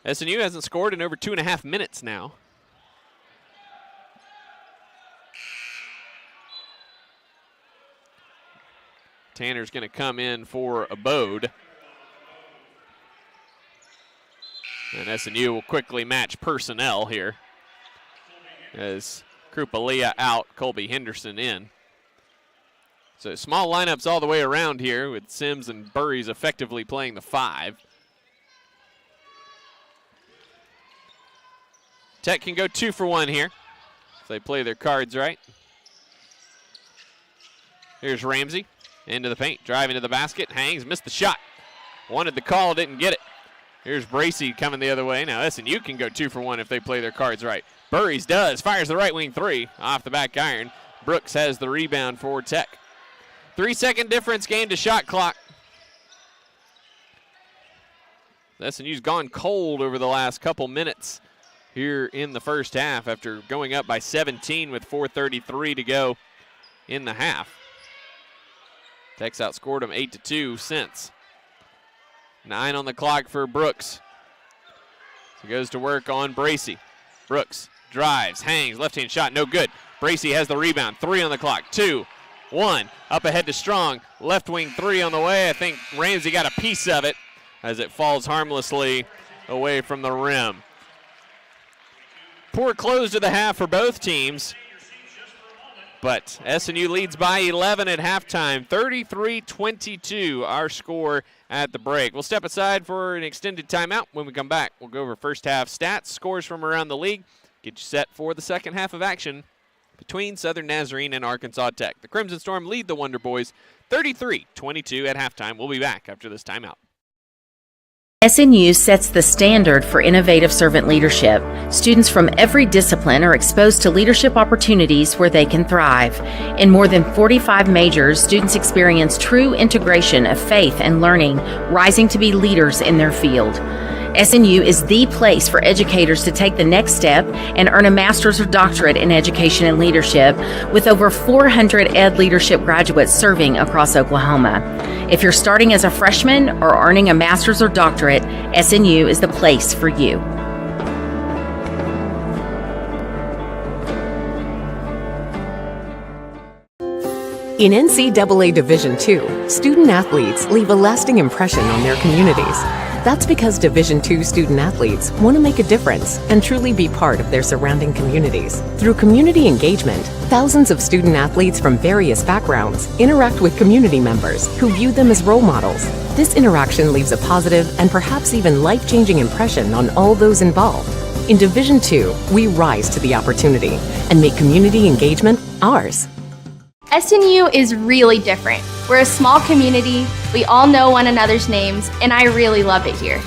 SNU hasn't scored in over 2.5 minutes now. Tanner's going to come in for Abode. And SNU will quickly match personnel here as Krupalia out, Colby Henderson in. So small lineups all the way around here with Sims and Burries effectively playing the 5. Tech can go 2 for 1 here if they play their cards right. Here's Ramsey into the paint, driving to the basket, hangs, missed the shot. Wanted the call, didn't get it. Here's Bracey coming the other way. Now SNU can go 2 for 1 if they play their cards right. Burries does, fires the right wing 3 off the back iron. Brooks has the rebound for Tech. 3-second difference, game to shot clock. SNU's gone cold over the last couple minutes here in the first half after going up by 17 with 4:33 to go in the half. Tech's outscored them 8-2 since. 9 on the clock for Brooks. So goes to work on Bracey. Brooks drives, hangs, left-hand shot, no good. Bracey has the rebound, 3 on the clock, 2, 1. Up ahead to Strong, left wing 3 on the way. I think Ramsey got a piece of it as it falls harmlessly away from the rim. Poor close to the half for both teams. But SNU leads by 11 at halftime, 33-22, our score at the break. We'll step aside for an extended timeout. When we come back, we'll go over first half stats, scores from around the league, get you set for the second half of action between Southern Nazarene and Arkansas Tech. The Crimson Storm lead the Wonder Boys 33-22 at halftime. We'll be back after this timeout. SNU sets the standard for innovative servant leadership. Students from every discipline are exposed to leadership opportunities where they can thrive. In more than 45 majors, students experience true integration of faith and learning, rising to be leaders in their field. SNU is the place for educators to take the next step and earn a master's or doctorate in education and leadership, with over 400 ed leadership graduates serving across Oklahoma. If you're starting as a freshman or earning a master's or doctorate, SNU is the place for you. In NCAA Division II, student athletes leave a lasting impression on their communities. That's because Division II student athletes want to make a difference and truly be part of their surrounding communities. Through community engagement, thousands of student athletes from various backgrounds interact with community members who view them as role models. This interaction leaves a positive and perhaps even life-changing impression on all those involved. In Division II, we rise to the opportunity and make community engagement ours. SNU is really different. We're a small community, we all know one another's names, and I really love it here.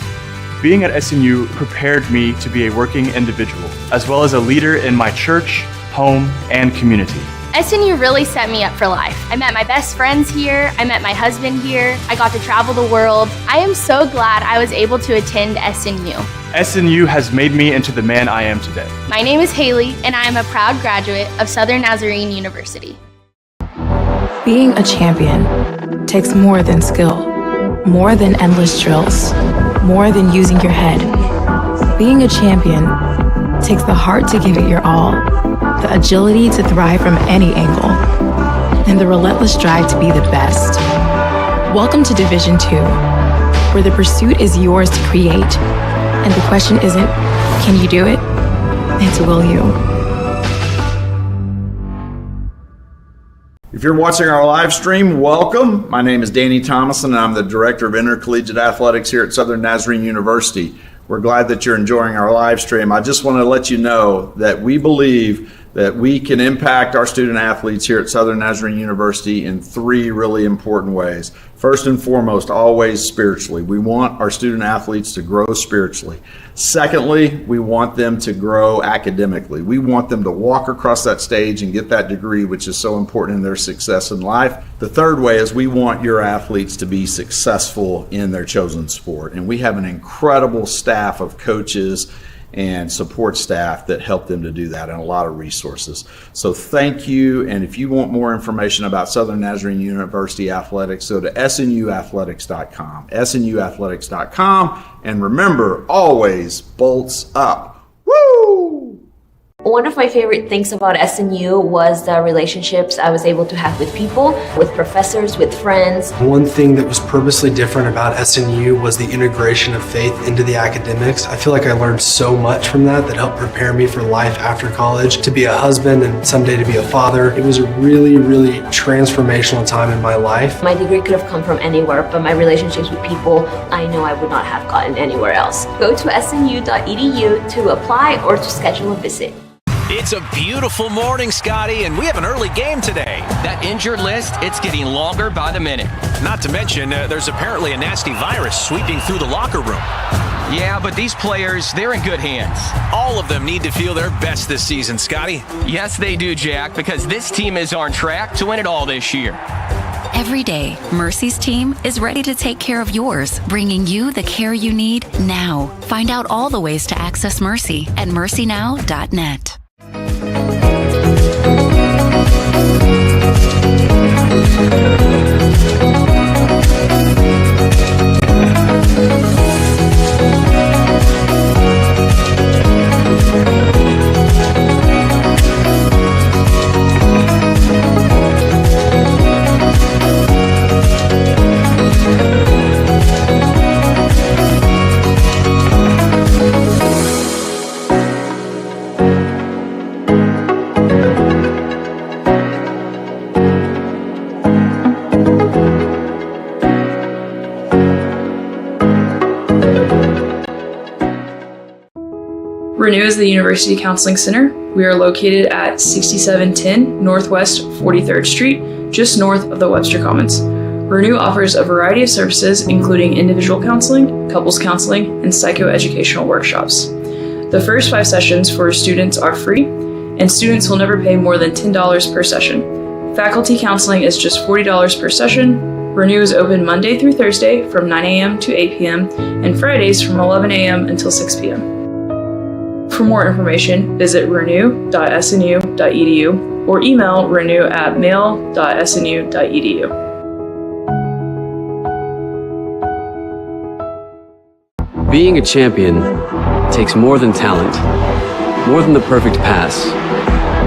Being at SNU prepared me to be a working individual, as well as a leader in my church, home, and community. SNU really set me up for life. I met my best friends here, I met my husband here, I got to travel the world. I am so glad I was able to attend SNU. SNU has made me into the man I am today. My name is Haley, and I am a proud graduate of Southern Nazarene University. Being a champion takes more than skill, more than endless drills, more than using your head. Being a champion takes the heart to give it your all, the agility to thrive from any angle, and the relentless drive to be the best. Welcome to Division II, where the pursuit is yours to create, and the question isn't, can you do it? It's, will you? If you're watching our live stream, welcome. My name is Danny Thomason, and I'm the Director of Intercollegiate Athletics here at Southern Nazarene University. We're glad that you're enjoying our live stream. I just want to let you know that we believe that we can impact our student athletes here at Southern Nazarene University in three really important ways. First and foremost, always spiritually. We want our student athletes to grow spiritually. Secondly, we want them to grow academically. We want them to walk across that stage and get that degree, which is so important in their success in life. The third way is we want your athletes to be successful in their chosen sport. And we have an incredible staff of coaches and support staff that help them to do that, and a lot of resources. So thank you, and if you want more information about Southern Nazarene University Athletics, go to snuathletics.com, snuathletics.com, and remember, always bolts up. Woo! One of my favorite things about SNU was the relationships I was able to have with people, with professors, with friends. One thing that was purposely different about SNU was the integration of faith into the academics. I feel like I learned so much from that helped prepare me for life after college, to be a husband and someday to be a father. It was a really, really transformational time in my life. My degree could have come from anywhere, but my relationships with people, I know I would not have gotten anywhere else. Go to snu.edu to apply or to schedule a visit. It's a beautiful morning, Scotty, and we have an early game today. That injured list, it's getting longer by the minute. Not to mention, there's apparently a nasty virus sweeping through the locker room. Yeah, but these players, they're in good hands. All of them need to feel their best this season, Scotty. Yes, they do, Jack, because this team is on track to win it all this year. Every day, Mercy's team is ready to take care of yours, bringing you the care you need now. Find out all the ways to access Mercy at mercynow.net. Renew is the University Counseling Center. We are located at 6710 Northwest 43rd Street, just north of the Webster Commons. Renew offers a variety of services, including individual counseling, couples counseling, and psychoeducational workshops. The first 5 sessions for students are free, and students will never pay more than $10 per session. Faculty counseling is just $40 per session. Renew is open Monday through Thursday from 9 a.m. to 8 p.m. and Fridays from 11 a.m. until 6 p.m. For more information, visit renew.snu.edu or email renew@mail.snu.edu. Being a champion takes more than talent, more than the perfect pass,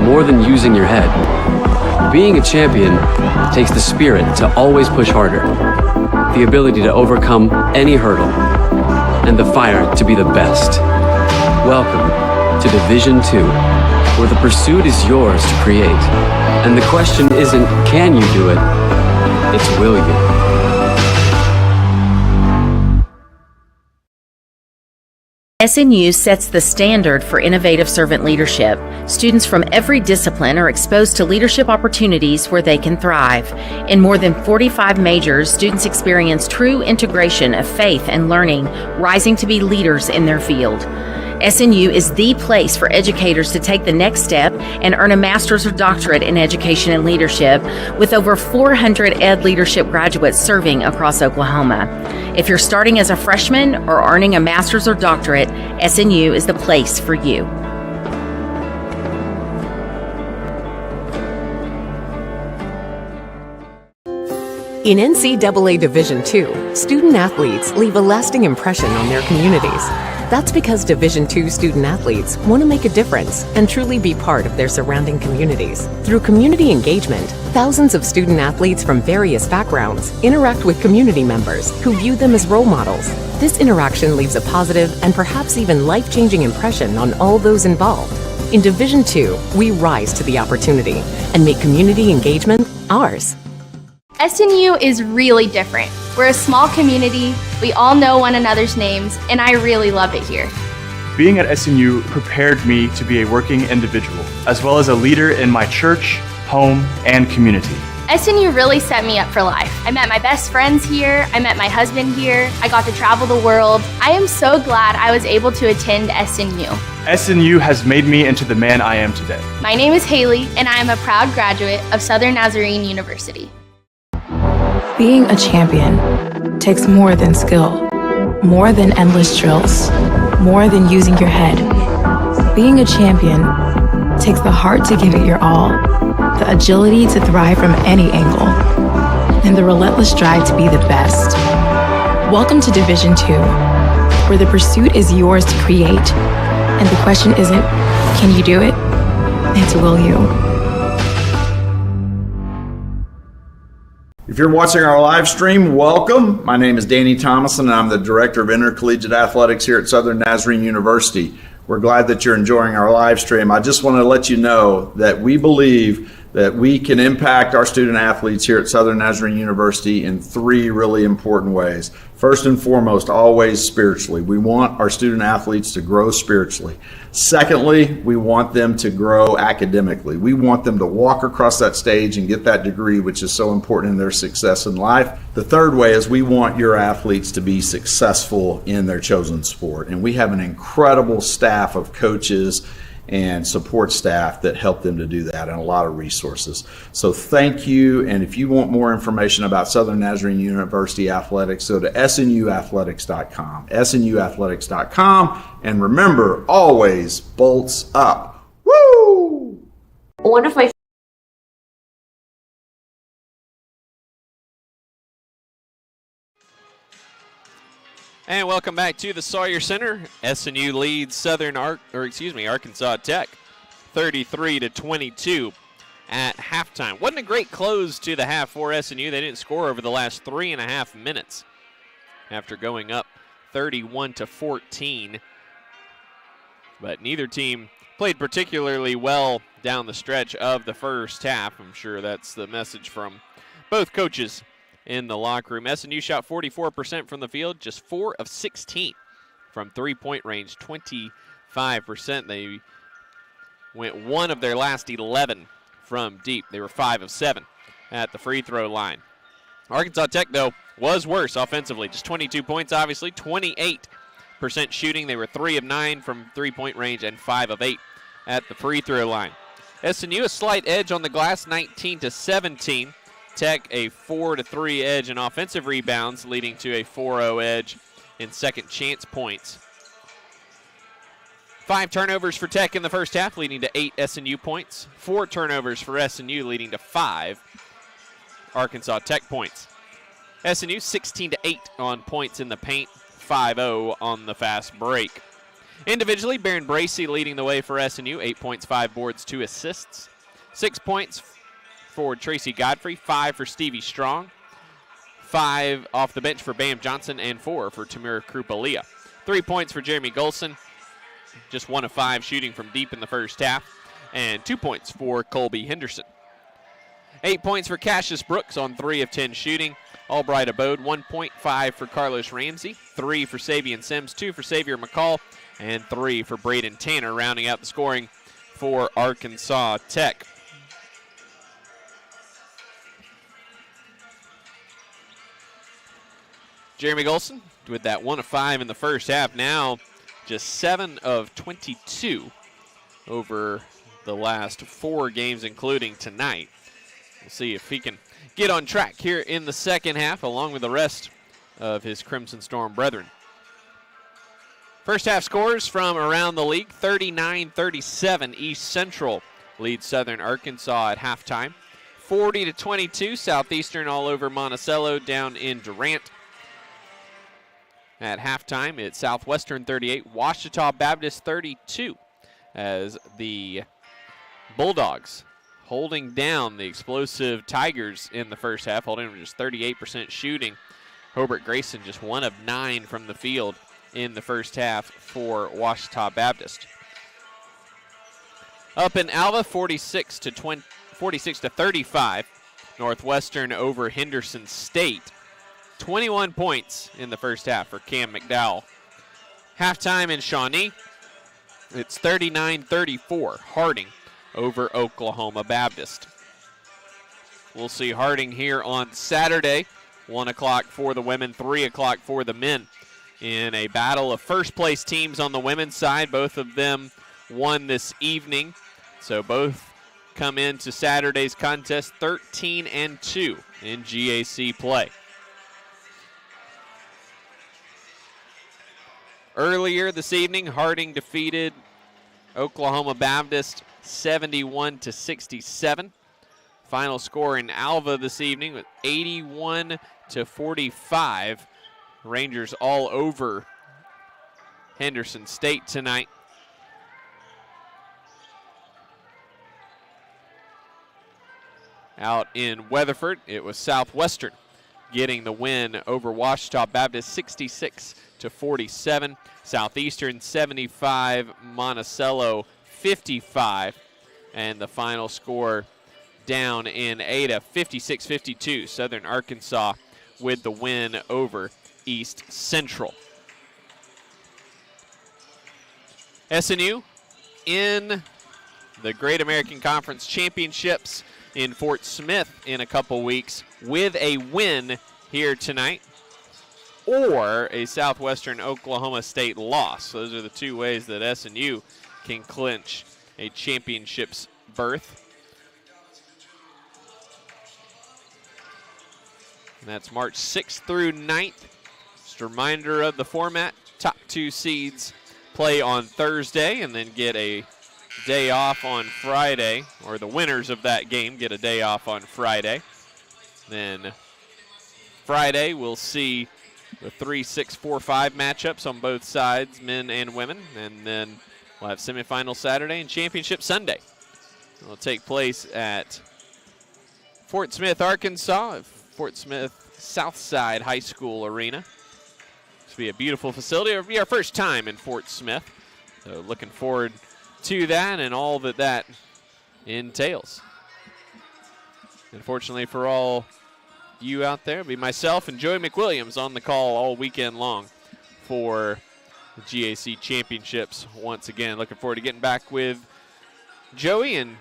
more than using your head. Being a champion takes the spirit to always push harder, the ability to overcome any hurdle, and the fire to be the best. Welcome to Division 2, where the pursuit is yours to create. And the question isn't, can you do it? It's, will you? SNU sets the standard for innovative servant leadership. Students from every discipline are exposed to leadership opportunities where they can thrive. In more than 45 majors, students experience true integration of faith and learning, rising to be leaders in their field. SNU is the place for educators to take the next step and earn a master's or doctorate in education and leadership, with over 400 ed leadership graduates serving across Oklahoma. If you're starting as a freshman or earning a master's or doctorate, SNU is the place for you. In NCAA Division II, student athletes leave a lasting impression on their communities. That's because Division II student athletes want to make a difference and truly be part of their surrounding communities. Through community engagement, thousands of student athletes from various backgrounds interact with community members who view them as role models. This interaction leaves a positive and perhaps even life-changing impression on all those involved. In Division II, we rise to the opportunity and make community engagement ours. SNU is really different. We're a small community, we all know one another's names, and I really love it here. Being at SNU prepared me to be a working individual, as well as a leader in my church, home, and community. SNU really set me up for life. I met my best friends here, I met my husband here, I got to travel the world. I am so glad I was able to attend SNU. SNU has made me into the man I am today. My name is Haley, and I am a proud graduate of Southern Nazarene University. Being a champion takes more than skill, more than endless drills, more than using your head. Being a champion takes the heart to give it your all, the agility to thrive from any angle, and the relentless drive to be the best. Welcome to Division 2, where the pursuit is yours to create, and the question isn't, can you do it? It's, will you? If you're watching our live stream, welcome. My name is Danny Thomason, and I'm the Director of Intercollegiate Athletics here at Southern Nazarene University. We're glad that you're enjoying our live stream. I just want to let you know that we believe that we can impact our student athletes here at Southern Nazarene University in 3 really important ways. First and foremost, always spiritually. We want our student athletes to grow spiritually. Secondly, we want them to grow academically. We want them to walk across that stage and get that degree, which is so important in their success in life. The third way is we want your athletes to be successful in their chosen sport. And we have an incredible staff of coaches and support staff that help them to do that, and a lot of resources. So thank you, and if you want more information about Southern Nazarene University Athletics, go to snuathletics.com, snuathletics.com, and remember, always bolts up. Woo! One of my And welcome back to the Sawyer Center. SNU leads Arkansas Tech 33-22 at halftime. Wasn't a great close to the half for SNU. They didn't score over the last 3.5 minutes after going up 31-14. But neither team played particularly well down the stretch of the first half. I'm sure that's the message from both coaches in the locker room. SNU shot 44% from the field, just 4 of 16 from three-point range, 23 5%. They went 1 of their last 11 from deep. They were 5 of 7 at the free throw line. Arkansas Tech, though, was worse offensively. Just 22 points, obviously. 28% shooting. They were 3 of 9 from three-point range and 5 of 8 at the free throw line. SNU a slight edge on the glass, 19-17. Tech a 4-3 edge in offensive rebounds, leading to a 4-0 edge in second chance points. 5 turnovers for Tech in the first half, leading to 8 SNU points. 4 turnovers for SNU, leading to 5 Arkansas Tech points. SNU 16-8 on points in the paint, 5-0 on the fast break. Individually, Baron Bracey leading the way for SNU, 8 points, 5 boards, 2 assists. 6 points for Tracy Godfrey, 5 for Stevie Strong, 5 off the bench for Bam Johnson, and 4 for Tamir Krupalia. 3 points for Jeremy Golson, just 1 of 5 shooting from deep in the first half, and 2 points for Colby Henderson. 8 points for Cassius Brooks on 3 of 10 shooting. Albright Abode, 1.5 for Carlos Ramsey, 3 for Savion Sims, 2 for Xavier McCall, and 3 for Braden Tanner, rounding out the scoring for Arkansas Tech. Jeremy Golson with that 1 of 5 in the first half. Now just 7 of 22 over the last 4 games, including tonight. We'll see if he can get on track here in the second half, along with the rest of his Crimson Storm brethren. First half scores from around the league: 39-37, East Central leads Southern Arkansas at halftime. 40-22, Southeastern all over Monticello down in Durant. At halftime, it's Southwestern 38, Ouachita Baptist 32, as the Bulldogs holding down the explosive Tigers in the first half, holding them just 38% shooting. Hobart Grayson just 1 of 9 from the field in the first half for Ouachita Baptist. Up in Alva, 46-35, Northwestern over Henderson State. 21 points in the first half for Cam McDowell. Halftime in Shawnee, it's 39-34, Harding over Oklahoma Baptist. We'll see Harding here on Saturday, 1 o'clock for the women, 3 o'clock for the men, in a battle of first place teams on the women's side. Both of them won this evening, so both come into Saturday's contest 13-2 in GAC play. Earlier this evening, Harding defeated Oklahoma Baptist 71-67. Final score in Alva this evening with 81-45. Rangers all over Henderson State tonight. Out in Weatherford, it was Southwestern getting the win over Ouachita Baptist 66-47. Southeastern 75, Monticello 55. And the final score down in Ada, 56-52. Southern Arkansas with the win over East Central. SNU in the Great American Conference Championships in Fort Smith in a couple weeks with a win here tonight, or a Southwestern Oklahoma State loss. Those are the two ways that SNU can clinch a championships berth. And that's March 6th through 9th. Just a reminder of the format. Top 2 seeds play on Thursday and then get a day off on Friday, or the winners of that game get a day off on Friday. Then Friday we'll see the 3, 6, 4, 5 matchups on both sides, men and women, and then we'll have semifinal Saturday and championship Sunday. It'll take place at Fort Smith, Arkansas, Fort Smith Southside High School Arena. This will be a beautiful facility. It'll be our first time in Fort Smith, so looking forward to that and all that entails. Unfortunately for all you out there, it'll be myself and Joey McWilliams on the call all weekend long for the GAC championships once again. Looking forward to getting back with Joey and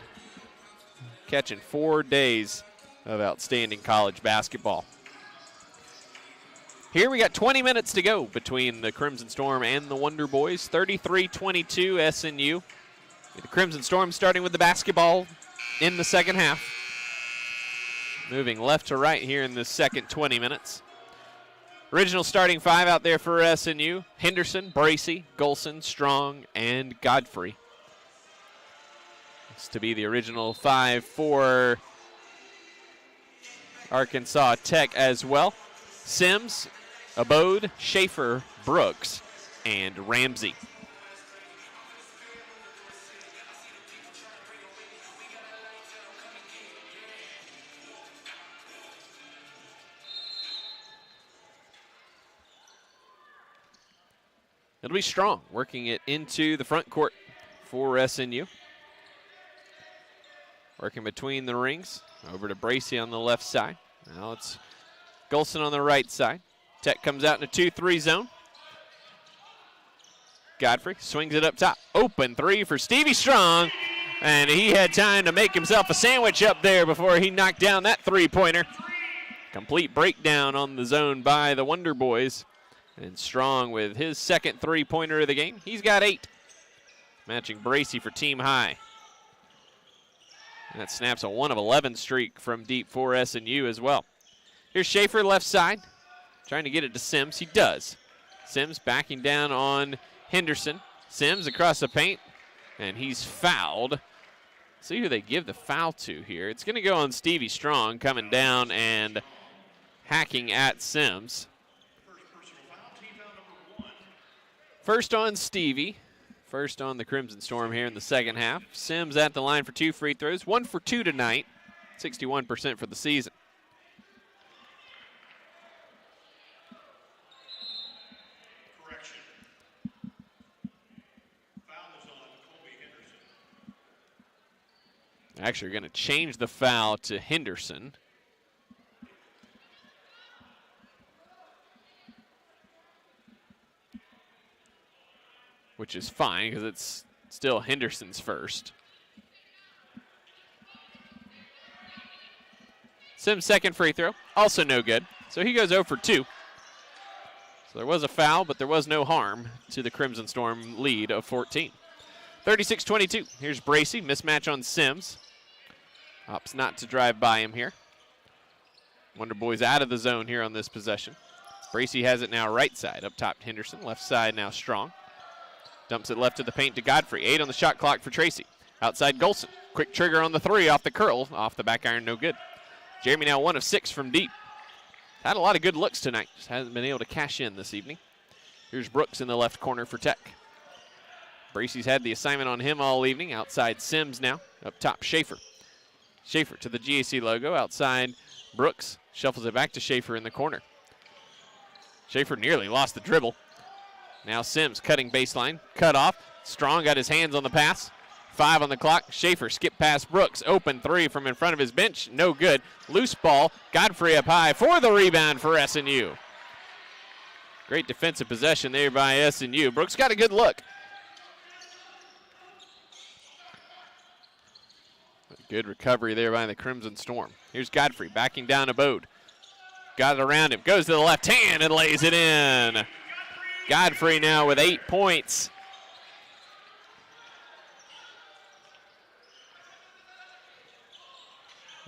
catching 4 days of outstanding college basketball. Here we got 20 minutes to go between the Crimson Storm and the Wonder Boys. 33-22 SNU. The Crimson Storm starting with the basketball in the second half. Moving left to right here in the second 20 minutes. Original starting five out there for SNU. Henderson, Bracey, Golson, Strong, and Godfrey. It's to be the original five for Arkansas Tech as well. Sims, Abode, Schaefer, Brooks, and Ramsey. It'll be Strong working it into the front court for SNU. Working between the rings, over to Bracey on the left side. Now it's Golson on the right side. Tech comes out in a 2-3 zone. Godfrey swings it up top. Open three for Stevie Strong. And he had time to make himself a sandwich up there before he knocked down that three-pointer. Complete breakdown on the zone by the Wonder Boys. And Strong with his second three-pointer of the game. He's got 8. Matching Bracey for team high. And that snaps a 1 of 11 streak from deep for SNU as well. Here's Schaefer left side. Trying to get it to Sims. He does. Sims backing down on Henderson. Sims across the paint. And he's fouled. See who they give the foul to here. It's going to go on Stevie Strong coming down and hacking at Sims. First on Stevie. First on the Crimson Storm here in the second half. Sims at the line for 2 free throws. 1 for 2 tonight. 61% for the season. Actually, we're going to change the foul to Henderson. Which is fine because it's still Henderson's first. Sims' second free throw, also no good. So he goes 0 for 2. So there was a foul, but there was no harm to the Crimson Storm lead of 14. 36-22. Here's Bracey, mismatch on Sims. Opts not to drive by him here. Wonder Boys out of the zone here on this possession. Bracey has it now right side, up top Henderson, left side now Strong. Dumps it left of the paint to Godfrey. 8 on the shot clock for Tracy. Outside Golson. Quick trigger on the 3 off the curl. Off the back iron, no good. Jeremy now 1 of 6 from deep. Had a lot of good looks tonight. Just hasn't been able to cash in this evening. Here's Brooks in the left corner for Tech. Bracey's had the assignment on him all evening. Outside Sims now. Up top Schaefer. Schaefer to the GAC logo. Outside Brooks. Shuffles it back to Schaefer in the corner. Schaefer nearly lost the dribble. Now Sims cutting baseline, cut off. Strong got his hands on the pass. 5 on the clock. Schaefer skip past Brooks. Open 3 from in front of his bench. No good. Loose ball. Godfrey up high for the rebound for SNU. Great defensive possession there by SNU. Brooks got a good look. Good recovery there by the Crimson Storm. Here's Godfrey backing down Abode. Got it around him. Goes to the left hand and lays it in. Godfrey now with 8 points.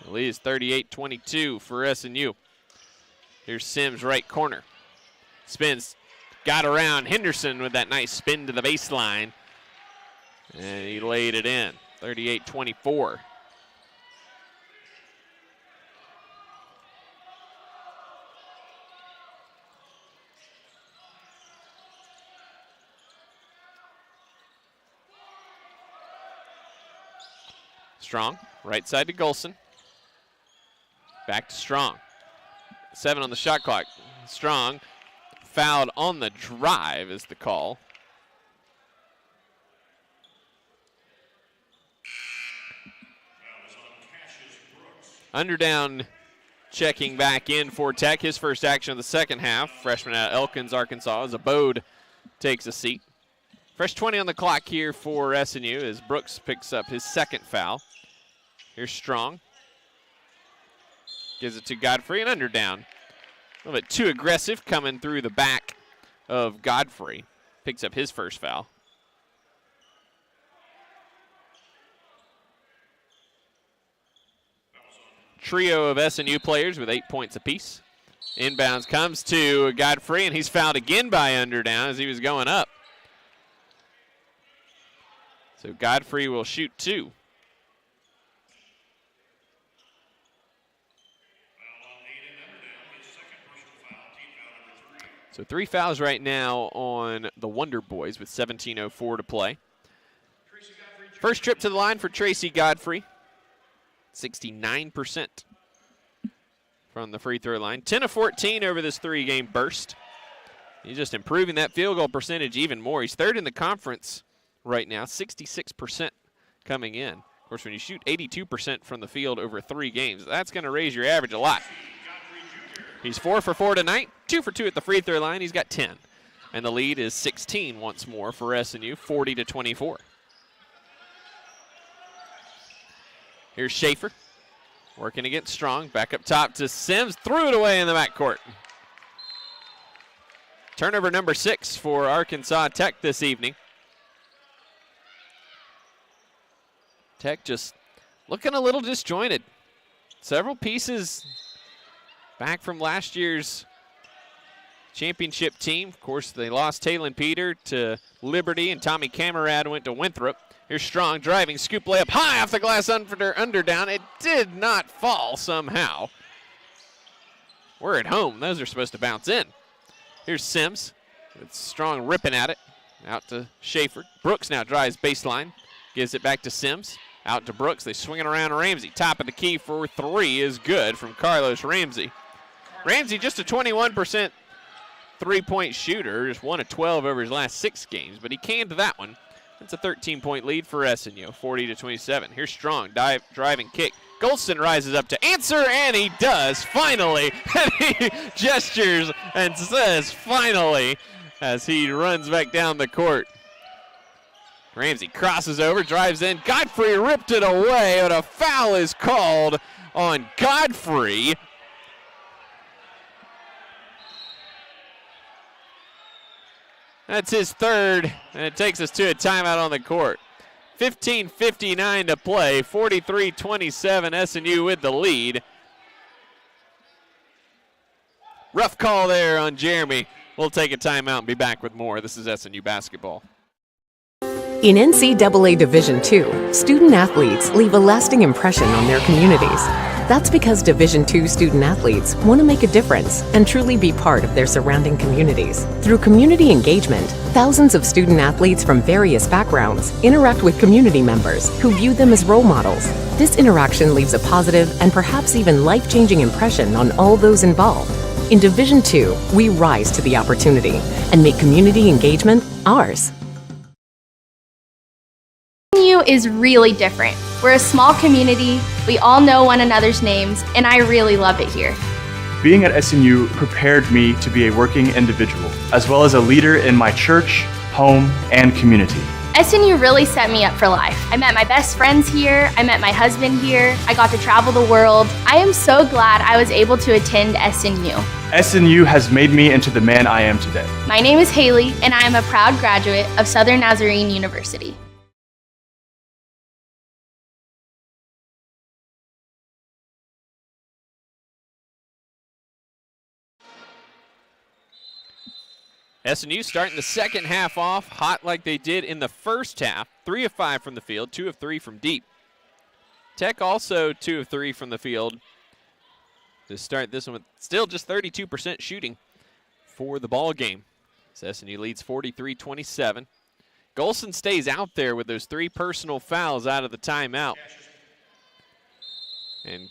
The lead is 38-22 for SNU. Here's Sims right corner. Spins, got around Henderson with that nice spin to the baseline. And he laid it in, 38-24. Strong, right side to Golson. Back to Strong. 7 on the shot clock. Strong fouled on the drive is the call. Underdown checking back in for Tech. His first action of the second half. Freshman out of Elkins, Arkansas, is Abode takes a seat. Fresh 20 on the clock here for SNU as Brooks picks up his second foul. Here's Strong. Gives it to Godfrey, and under down. A little bit too aggressive coming through the back of Godfrey. Picks up his first foul. Trio of SNU players with 8 points apiece. Inbounds comes to Godfrey, and he's fouled again by Underdown as he was going up. So Godfrey will shoot 2. So 3 fouls right now on the Wonder Boys with 17:04 to play. First trip to the line for Tracy Godfrey. 69% from the free throw line. 10 of 14 over this 3-game burst. He's just improving that field goal percentage even more. He's third in the conference right now, 66% coming in. Of course, when you shoot 82% from the field over 3 games, that's going to raise your average a lot. He's 4 for 4 tonight, 2 for 2 at the free throw line. He's got 10. And the lead is 16 once more for SNU, 40-24. Here's Schaefer, working against Strong. Back up top to Sims, threw it away in the backcourt. Turnover number 6 for Arkansas Tech this evening. Tech just looking a little disjointed. Several pieces back from last year's championship team. Of course, they lost Talon Peter to Liberty, and Tommy Camerad went to Winthrop. Here's Strong driving, scoop layup high off the glass under down. It did not fall somehow. We're at home. Those are supposed to bounce in. Here's Sims. It's Strong ripping at it. Out to Schaefer. Brooks now drives baseline. Gives it back to Sims. Out to Brooks. They swing it around Ramsey. Top of the key for 3 is good from Carlos Ramsey. Ramsey just a 21% three-point shooter. Just 1 of 12 over his last 6 games, but he canned that one. That's a 13-point lead for SNU, 40-27. Here's Strong, driving kick. Golston rises up to answer, and he does, finally. And he gestures and says, finally, as he runs back down the court. Ramsey crosses over, drives in. Godfrey ripped it away, but a foul is called on Godfrey. That's his third, and it takes us to a timeout on the court. 15:59 to play, 43-27, SNU with the lead. Rough call there on Jeremy. We'll take a timeout and be back with more. This is SNU basketball. In NCAA Division II, student athletes leave a lasting impression on their communities. That's because Division II student athletes want to make a difference and truly be part of their surrounding communities. Through community engagement, thousands of student athletes from various backgrounds interact with community members who view them as role models. This interaction leaves a positive and perhaps even life-changing impression on all those involved. In Division II, we rise to the opportunity and make community engagement ours. SNU is really different. We're a small community, we all know one another's names, and I really love it here. Being at SNU prepared me to be a working individual, as well as a leader in my church, home, and community. SNU really set me up for life. I met my best friends here, I met my husband here, I got to travel the world. I am so glad I was able to attend SNU. SNU has made me into the man I am today. My name is Haley, and I am a proud graduate of Southern Nazarene University. SNU starting the second half off hot like they did in the first half. 3 of 5 from the field, 2 of 3 from deep. Tech also 2 of 3 from the field to start this one with still just 32% shooting for the ball game. So SNU leads 43-27. Golson stays out there with those 3 personal fouls out of the timeout. And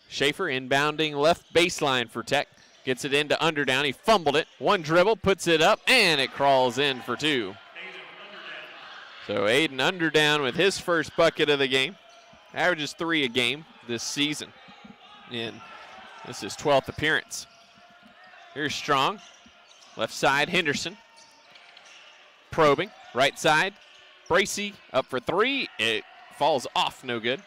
Schaefer inbounding left baseline for Tech. Gets it into Underdown. He fumbled it. 1 dribble, puts it up, and it crawls in for 2. So Aiden Underdown with his first bucket of the game. Averages 3 a game this season. And this is his 12th appearance. Here's Strong. Left side, Henderson. probing. Right side. Bracey up for three. It falls off, no good.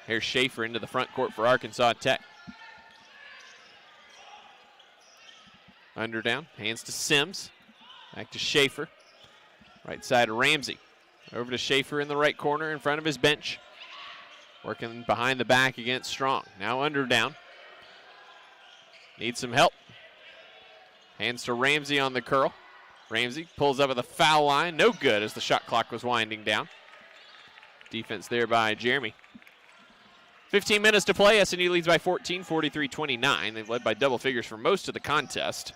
Here's Schaefer into the front court for Arkansas Tech. Under down, hands to Sims. Back to Schaefer. Right side to Ramsey. Over to Schaefer in the right corner in front of his bench. Working behind the back against Strong. Now under down. Needs some help. Hands to Ramsey on the curl. Ramsey pulls up at the foul line. No good as the shot clock was winding down. Defense there by Jeremy. 15 minutes to play. SNU leads by 14, 43-29. They've led by double figures for most of the contest.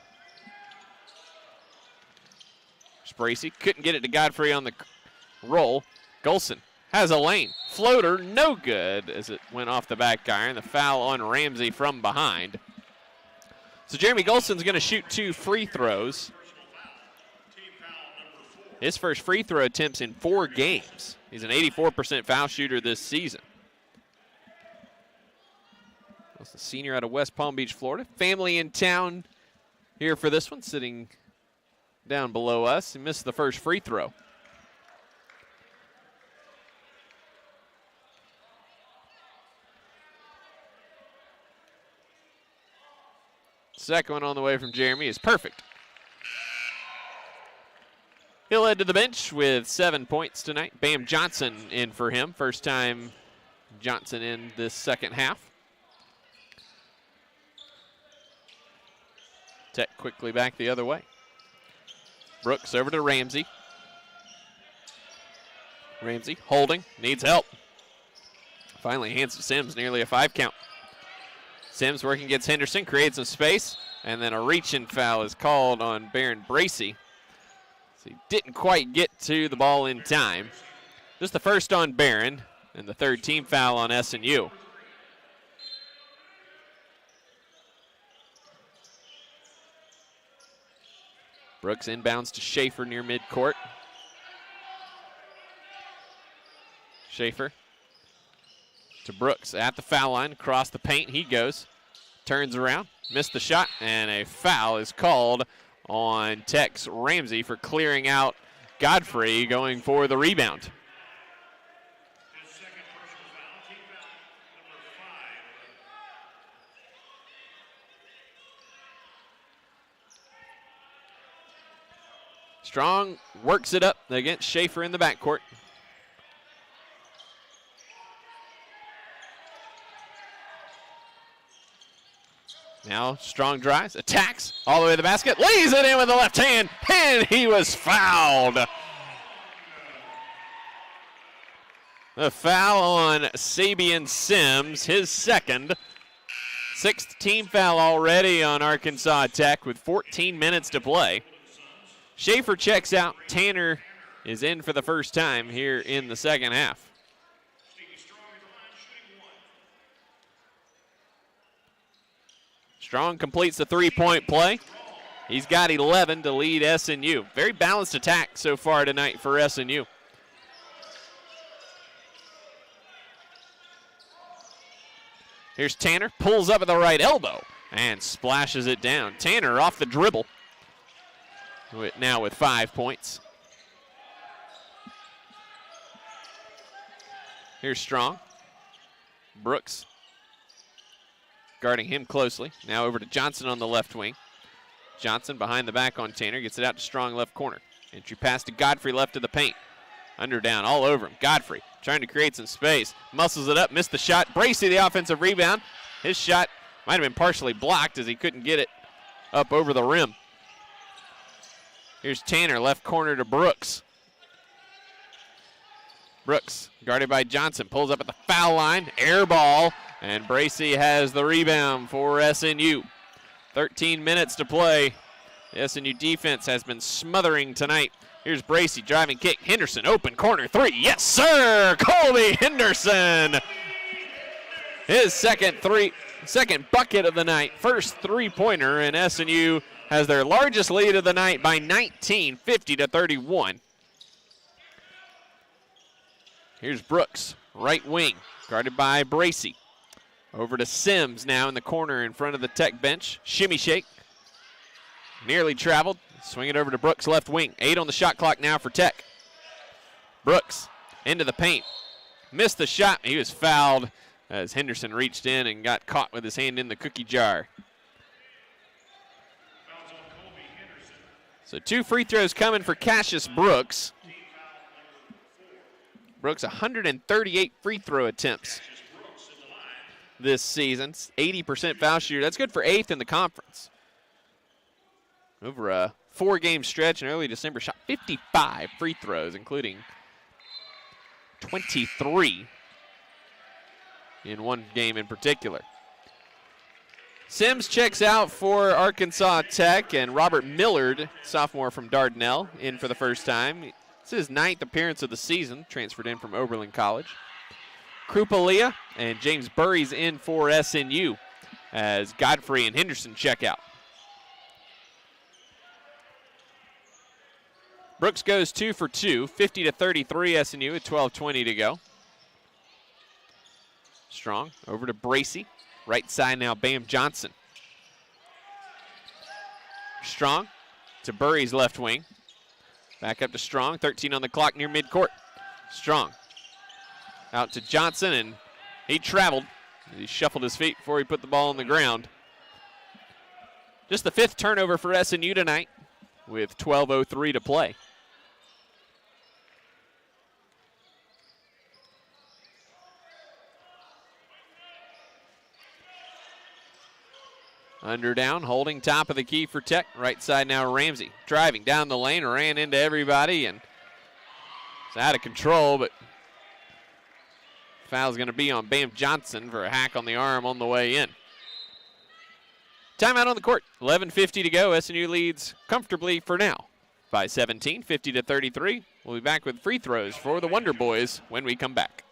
Bracey couldn't get it to Godfrey on the roll. Golson has a lane. Floater, no good as it went off the back iron. The foul on Ramsey from behind. So Jeremy Golson's going to shoot 2 free throws. His first free throw attempts in 4 games. He's an 84% foul shooter this season. That's the senior out of West Palm Beach, Florida. Family in town here for this one, sitting down below us. He missed the first free throw. Second one on the way from Jeremy is perfect. He'll head to the bench with 7 points tonight. Bam Johnson in for him. First time Johnson in this second half. Tech quickly back the other way. Brooks over to Ramsey. Ramsey holding, needs help. Finally hands to Sims, nearly a 5 count. Sims working against Henderson, creates some space, and then a reach-in foul is called on Baron Bracey. So he didn't quite get to the ball in time. Just the first on Barron, and the third team foul on SNU. Brooks inbounds to Schaefer near midcourt. Schaefer to Brooks at the foul line, across the paint he goes. Turns around, missed the shot, and a foul is called on Tech's Ramsey for clearing out Godfrey, going for the rebound. Strong works it up against Schaefer in the backcourt. Now Strong drives, attacks, all the way to the basket, lays it in with the left hand, and he was fouled. The foul on Sabian Sims, his second. 6th team foul already on Arkansas Tech with 14 minutes to play. Schaefer checks out. Tanner is in for the first time here in the second half. Strong completes the three-point play. He's got 11 to lead SNU. Very balanced attack so far tonight for SNU. Here's Tanner, pulls up at the right elbow and splashes it down. Tanner off the dribble. Now with 5 points. Here's Strong. Brooks guarding him closely. Now over to Johnson on the left wing. Johnson behind the back on Tanner. Gets it out to Strong left corner. Entry pass to Godfrey left of the paint. Under down all over him. Godfrey trying to create some space. Muscles it up. Missed the shot. Bracey the offensive rebound. His shot might have been partially blocked as he couldn't get it up over the rim. Here's Tanner, left corner to Brooks. Brooks, guarded by Johnson, pulls up at the foul line, air ball, and Bracey has the rebound for SNU. 13 minutes to play. The SNU defense has been smothering tonight. Here's Bracey, driving kick, Henderson, open corner, 3, yes sir, Colby Henderson. His second bucket of the night, first three-pointer, and SNU has their largest lead of the night by 19, 50-31. Here's Brooks, right wing, guarded by Bracey. Over to Sims now in the corner in front of the Tech bench. Shimmy shake. Nearly traveled. Swing it over to Brooks, left wing. 8 on the shot clock now for Tech. Brooks into the paint. Missed the shot. He was fouled as Henderson reached in and got caught with his hand in the cookie jar. So 2 free throws coming for Cassius Brooks. Brooks 138 free throw attempts this season. 80% foul shooter. That's good for 8th in the conference. Over a 4-game stretch in early December, shot 55 free throws, including 23 in one game in particular. Sims checks out for Arkansas Tech, and Robert Millard, sophomore from Dardanelle, in for the first time. It's his 9th appearance of the season, transferred in from Oberlin College. Krupalia and James Burry's in for SNU as Godfrey and Henderson check out. Brooks goes 2 for 2, 50-33 SNU with 12:20 to go. Strong over to Bracey. Right side now, Bam Johnson. Strong to Burry's left wing. Back up to Strong, 13 on the clock near midcourt. Strong out to Johnson, and he traveled. He shuffled his feet before he put the ball on the ground. Just the 5th turnover for SNU tonight with 12:03 to play. Under down, holding top of the key for Tech. Right side now, Ramsey. Driving down the lane, ran into everybody, and it's out of control, but foul's going to be on Bam Johnson for a hack on the arm on the way in. Timeout on the court. 11:50 to go. SNU leads comfortably for now by 17, 50-33. We'll be back with free throws for the Wonder Boys when we come back.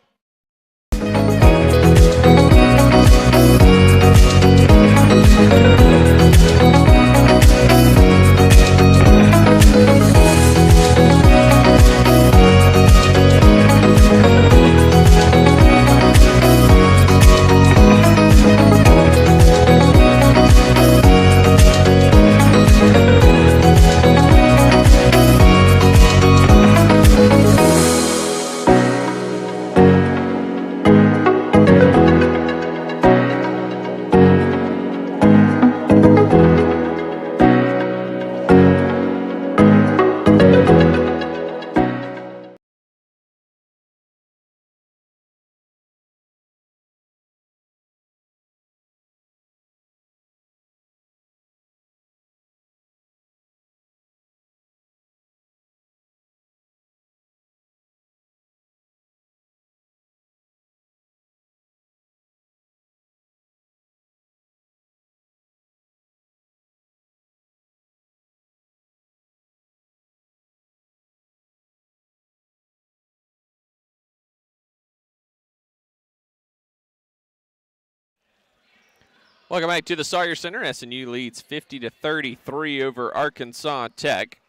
Welcome back to the Sawyer Center. SNU leads 50-33 over Arkansas Tech.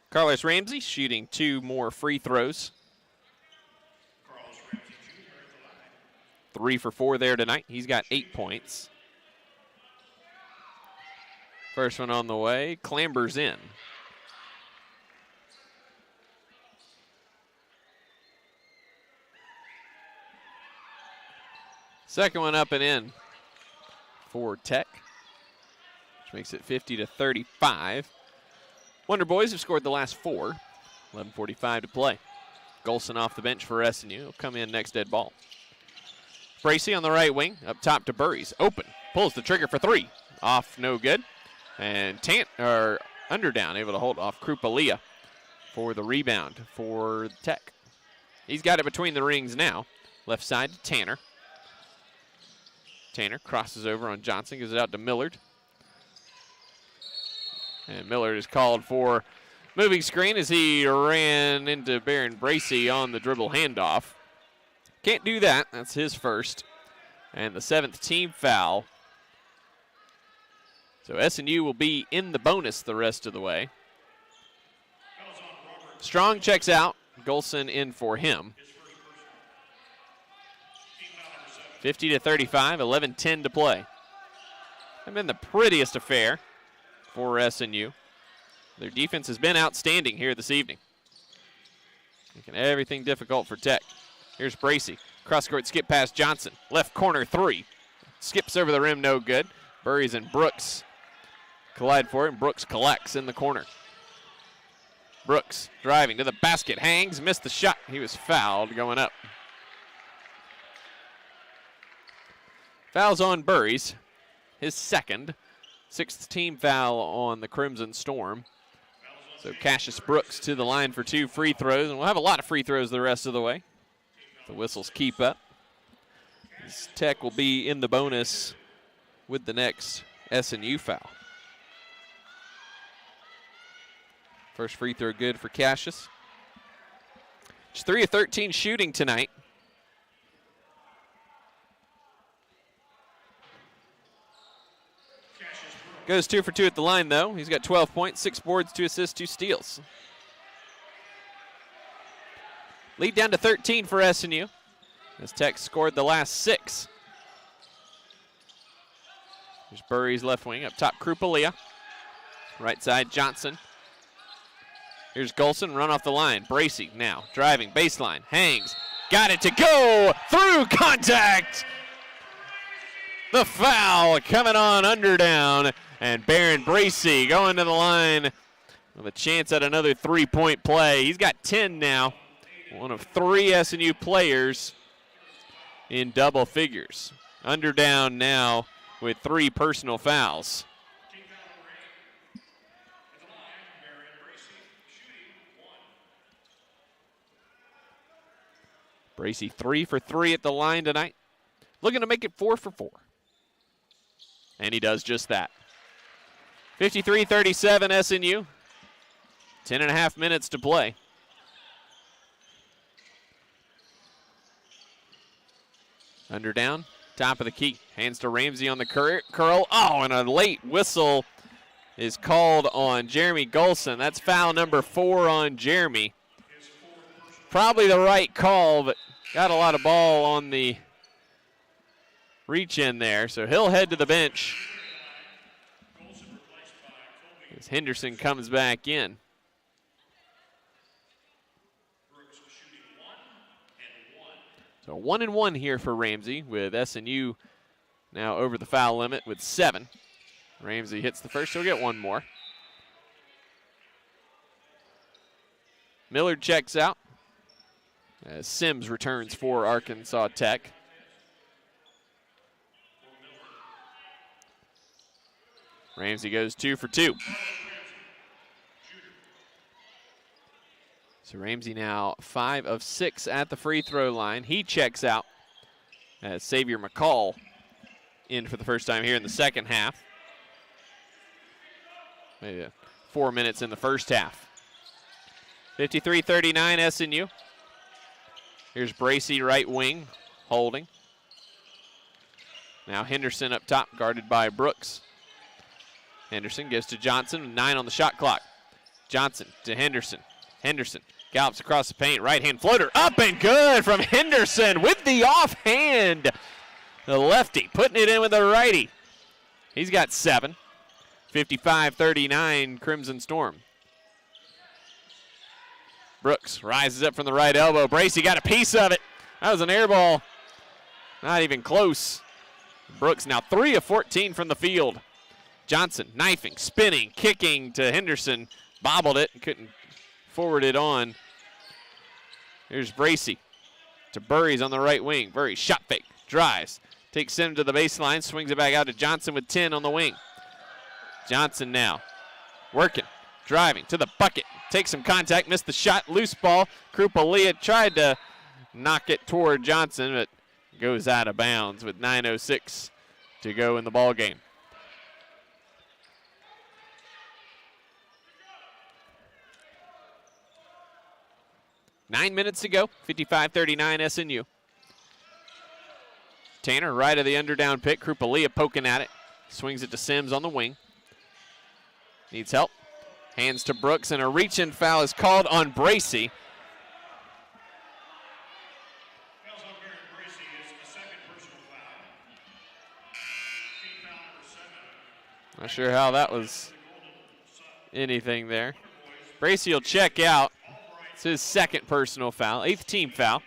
Carlos Ramsey shooting 2 more free throws. 3 for 4 there tonight. He's got 8 points. First one on the way, clambers in. Second one up and in for Tech, which makes it 50-35. Wonder Boys have scored the last 4. 11:45 to play. Golson off the bench for SNU. He'll come in next dead ball. Bracey on the right wing, up top to Burries. Open, pulls the trigger for 3. Off, no good. And Underdown able to hold off Krupalia for the rebound for Tech. He's got it between the rings now. Left side to Tanner. Tanner crosses over on Johnson, gives it out to Millard. And Millard is called for moving screen as he ran into Baron Bracey on the dribble handoff. Can't do that. That's his first. And the 7th team foul. So SNU will be in the bonus the rest of the way. Strong checks out. Golson in for him. 50-35, 11:10 to play. Hasn't been the prettiest affair for SNU. Their defense has been outstanding here this evening, making everything difficult for Tech. Here's Bracey. Cross-court skip past Johnson. Left corner three. Skips over the rim, no good. Burries and Brooks collide for it, and Brooks collects in the corner. Brooks driving to the basket, hangs, missed the shot. He was fouled going up. Fouls on Burries, his second. Sixth team foul on the Crimson Storm. So Cassius Brooks to the line for 2 free throws, and we'll have a lot of free throws the rest of the way. The whistles keep up. This Tech will be in the bonus with the next SNU foul. First free throw good for Cassius. Just 3 of 13 shooting tonight. Goes 2 for 2 at the line, though. He's got 12 points, 6 boards, 2 assists, 2 steals. Lead down to 13 for SNU, as Tech scored the last 6. There's Burry's left wing, up top Krupalia. Right side, Johnson. Here's Golson, run off the line. Bracey now, driving, baseline, hangs. Got it to go, through contact! The foul coming on Underdown, and Baron Bracey going to the line with a chance at another 3-point play. He's got 10 now. One of 3 SNU players in double figures. Underdown now with 3 personal fouls. Bracey 3 for 3 at the line tonight. Looking to make it 4 for 4. And he does just that. 53-37 SNU. 10.5 minutes to play. Underdown, top of the key. Hands to Ramsey on the curl. Oh, and a late whistle is called on Jeremy Golson. That's foul number 4 on Jeremy. Probably the right call, but got a lot of ball on the reach in there, so he'll head to the bench as Henderson comes back in. So 1-1 here for Ramsey, with SNU now over the foul limit with 7. Ramsey hits the first, he'll get 1 more. Millard checks out as Sims returns for Arkansas Tech. Ramsey goes 2 for 2. So Ramsey now 5 of 6 at the free throw line. He checks out as Xavier McCall in for the first time here in the second half. Maybe 4 minutes in the first half. 53-39 SNU. Here's Bracey, right wing, holding. Now Henderson up top, guarded by Brooks. Henderson gives to Johnson, 9 on the shot clock. Johnson to Henderson. Henderson gallops across the paint, right-hand floater, up and good from Henderson with the offhand. The lefty putting it in with the righty. He's got 7. 55-39 Crimson Storm. Brooks rises up from the right elbow. Bracey got a piece of it. That was an air ball. Not even close. Brooks now 3 of 14 from the field. Johnson knifing, spinning, kicking to Henderson. Bobbled it and couldn't forward it on. Here's Bracey to Burries on the right wing. Burries shot fake, drives, takes him to the baseline, swings it back out to Johnson with 10 on the wing. Johnson now working, driving to the bucket. Takes some contact, missed the shot, loose ball. Krupalia tried to knock it toward Johnson, but goes out of bounds with 9:06 to go in the ball game. Nine minutes to go, 55-39 SNU. Tanner right of the underdown pick. Krupalia poking at it. Swings it to Sims on the wing. Needs help. Hands to Brooks, and a reach-in foul is called on Bracey. Not sure how that was anything there. Bracey will check out. It's his second personal foul, 8th team foul.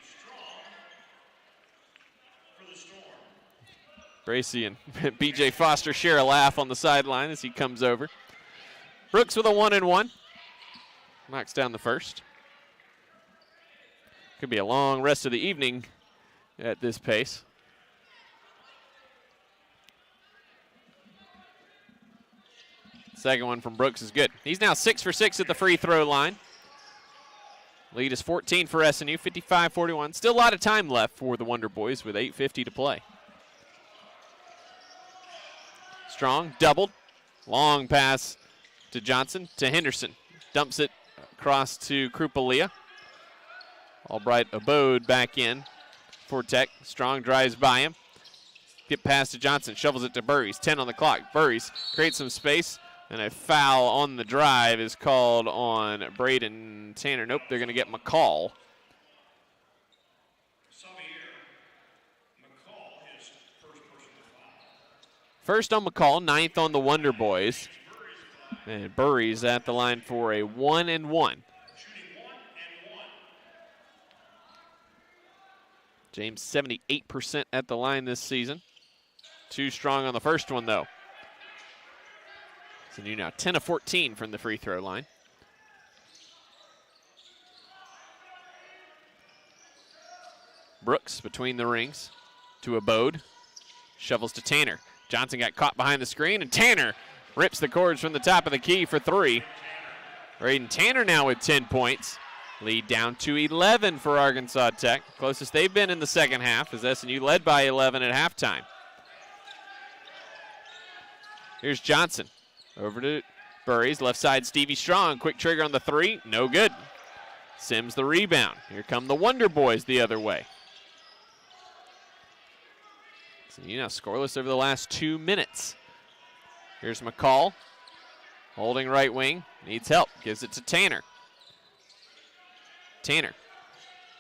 Bracey and B.J. Foster share a laugh on the sideline as he comes over. Brooks with a 1-and-1. Knocks down the first. Could be a long rest of the evening at this pace. Second one from Brooks is good. He's now 6 for 6 at the free throw line. Lead is 14 for SNU, 55-41. Still a lot of time left for the Wonder Boys with 8:50 to play. Strong, doubled. Long pass to Johnson, to Henderson. Dumps it across to Krupalia. Albright Abode back in for Tech. Strong drives by him. Get past to Johnson, shovels it to Burries. 10 on the clock. Burries creates some space, and a foul on the drive is called on Braden Tanner. Nope, they're going to get McCall. First on McCall, 9th on the Wonder Boys. And Burries at the line for a 1-and-1. James 78% at the line this season. Too strong on the first one, though. So you now 10 of 14 from the free throw line. Brooks between the rings to Abode. Shovels to Tanner. Johnson got caught behind the screen, and Tanner rips the cords from the top of the key for 3. Braden Tanner now with 10 points. Lead down to 11 for Arkansas Tech. Closest they've been in the second half as SNU led by 11 at halftime. Here's Johnson. Over to Burries. Left side, Stevie Strong. Quick trigger on the 3. No good. Sims the rebound. Here come the Wonder Boys the other way. So now scoreless over the last 2 minutes. Here's McCall. Holding right wing. Needs help. Gives it to Tanner. Tanner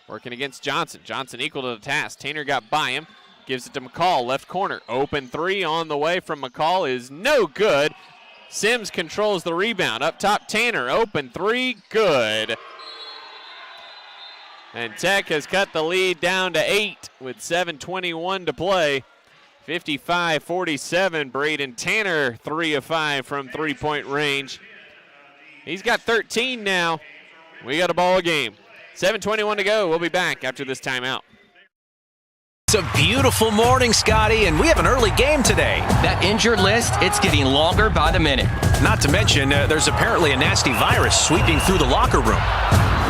working against Johnson. Johnson equal to the task. Tanner got by him. Gives it to McCall. Left corner. Open 3 on the way from McCall is no good. Sims controls the rebound. Up top, Tanner. Open 3. Good. And Tech has cut the lead down to 8 with 7:21 to play. 55-47. Braden Tanner, 3 of 5 from three-point range. He's got 13 now. We got a ball game. 7:21 to go. We'll be back after this timeout. It's a beautiful morning, Scotty, and we have an early game today. That injured list, it's getting longer by the minute. Not to mention, there's apparently a nasty virus sweeping through the locker room.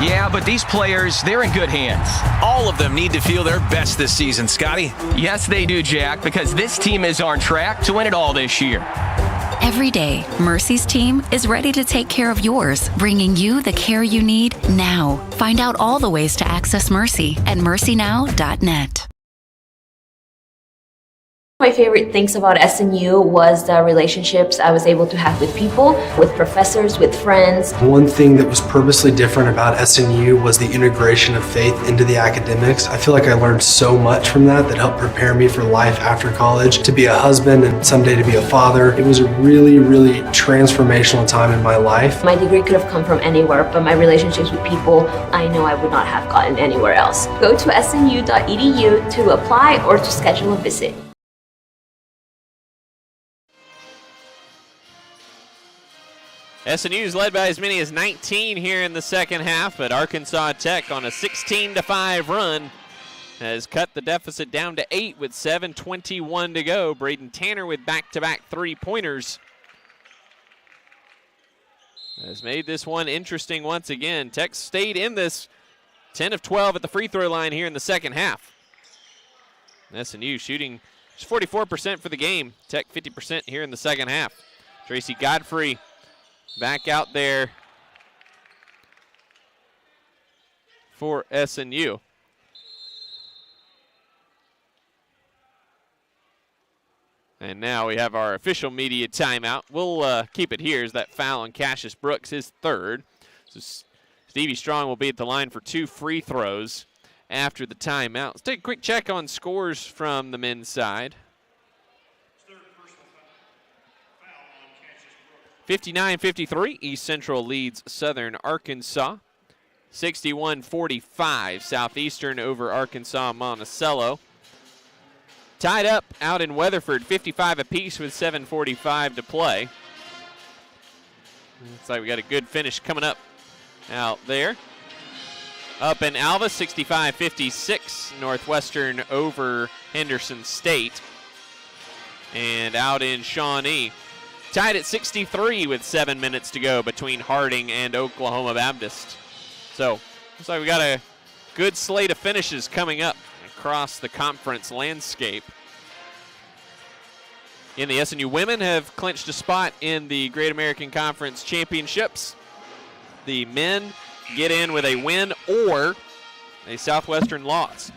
Yeah, but these players, they're in good hands. All of them need to feel their best this season, Scotty. Yes, they do, Jack, because this team is on track to win it all this year. Every day, Mercy's team is ready to take care of yours, bringing you the care you need now. Find out all the ways to access Mercy at mercynow.net. My favorite things about SNU was the relationships I was able to have with people, with professors, with friends. One thing that was purposely different about SNU was the integration of faith into the academics. I feel like I learned so much from that helped prepare me for life after college, to be a husband and someday to be a father. It was a really, really transformational time in my life. My degree could have come from anywhere, but my relationships with people, I know I would not have gotten anywhere else. Go to snu.edu to apply or to schedule a visit. SNU is led by as many as 19 here in the second half, but Arkansas Tech on a 16-5 run has cut the deficit down to 8 with 7:21 to go. Braden Tanner with back-to-back three-pointers has made this one interesting once again. Tech stayed in this 10 of 12 at the free throw line here in the second half. SNU shooting just 44% for the game. Tech 50% here in the second half. Tracy Godfrey back out there for SNU. And now we have our official media timeout. We'll keep it here as that foul on Cassius Brooks, his third. So Stevie Strong will be at the line for 2 free throws after the timeout. Let's take a quick check on scores from the men's side. 59-53, East Central leads Southern Arkansas. 61-45, Southeastern over Arkansas Monticello. Tied up out in Weatherford, 55 apiece with 7:45 to play. Looks like we got a good finish coming up out there. Up in Alva, 65-56, Northwestern over Henderson State. And out in Shawnee, tied at 63 with 7 minutes to go between Harding and Oklahoma Baptist. So, looks like we got a good slate of finishes coming up across the conference landscape. And the SNU women have clinched a spot in the Great American Conference Championships. The men get in with a win or a Southwestern loss.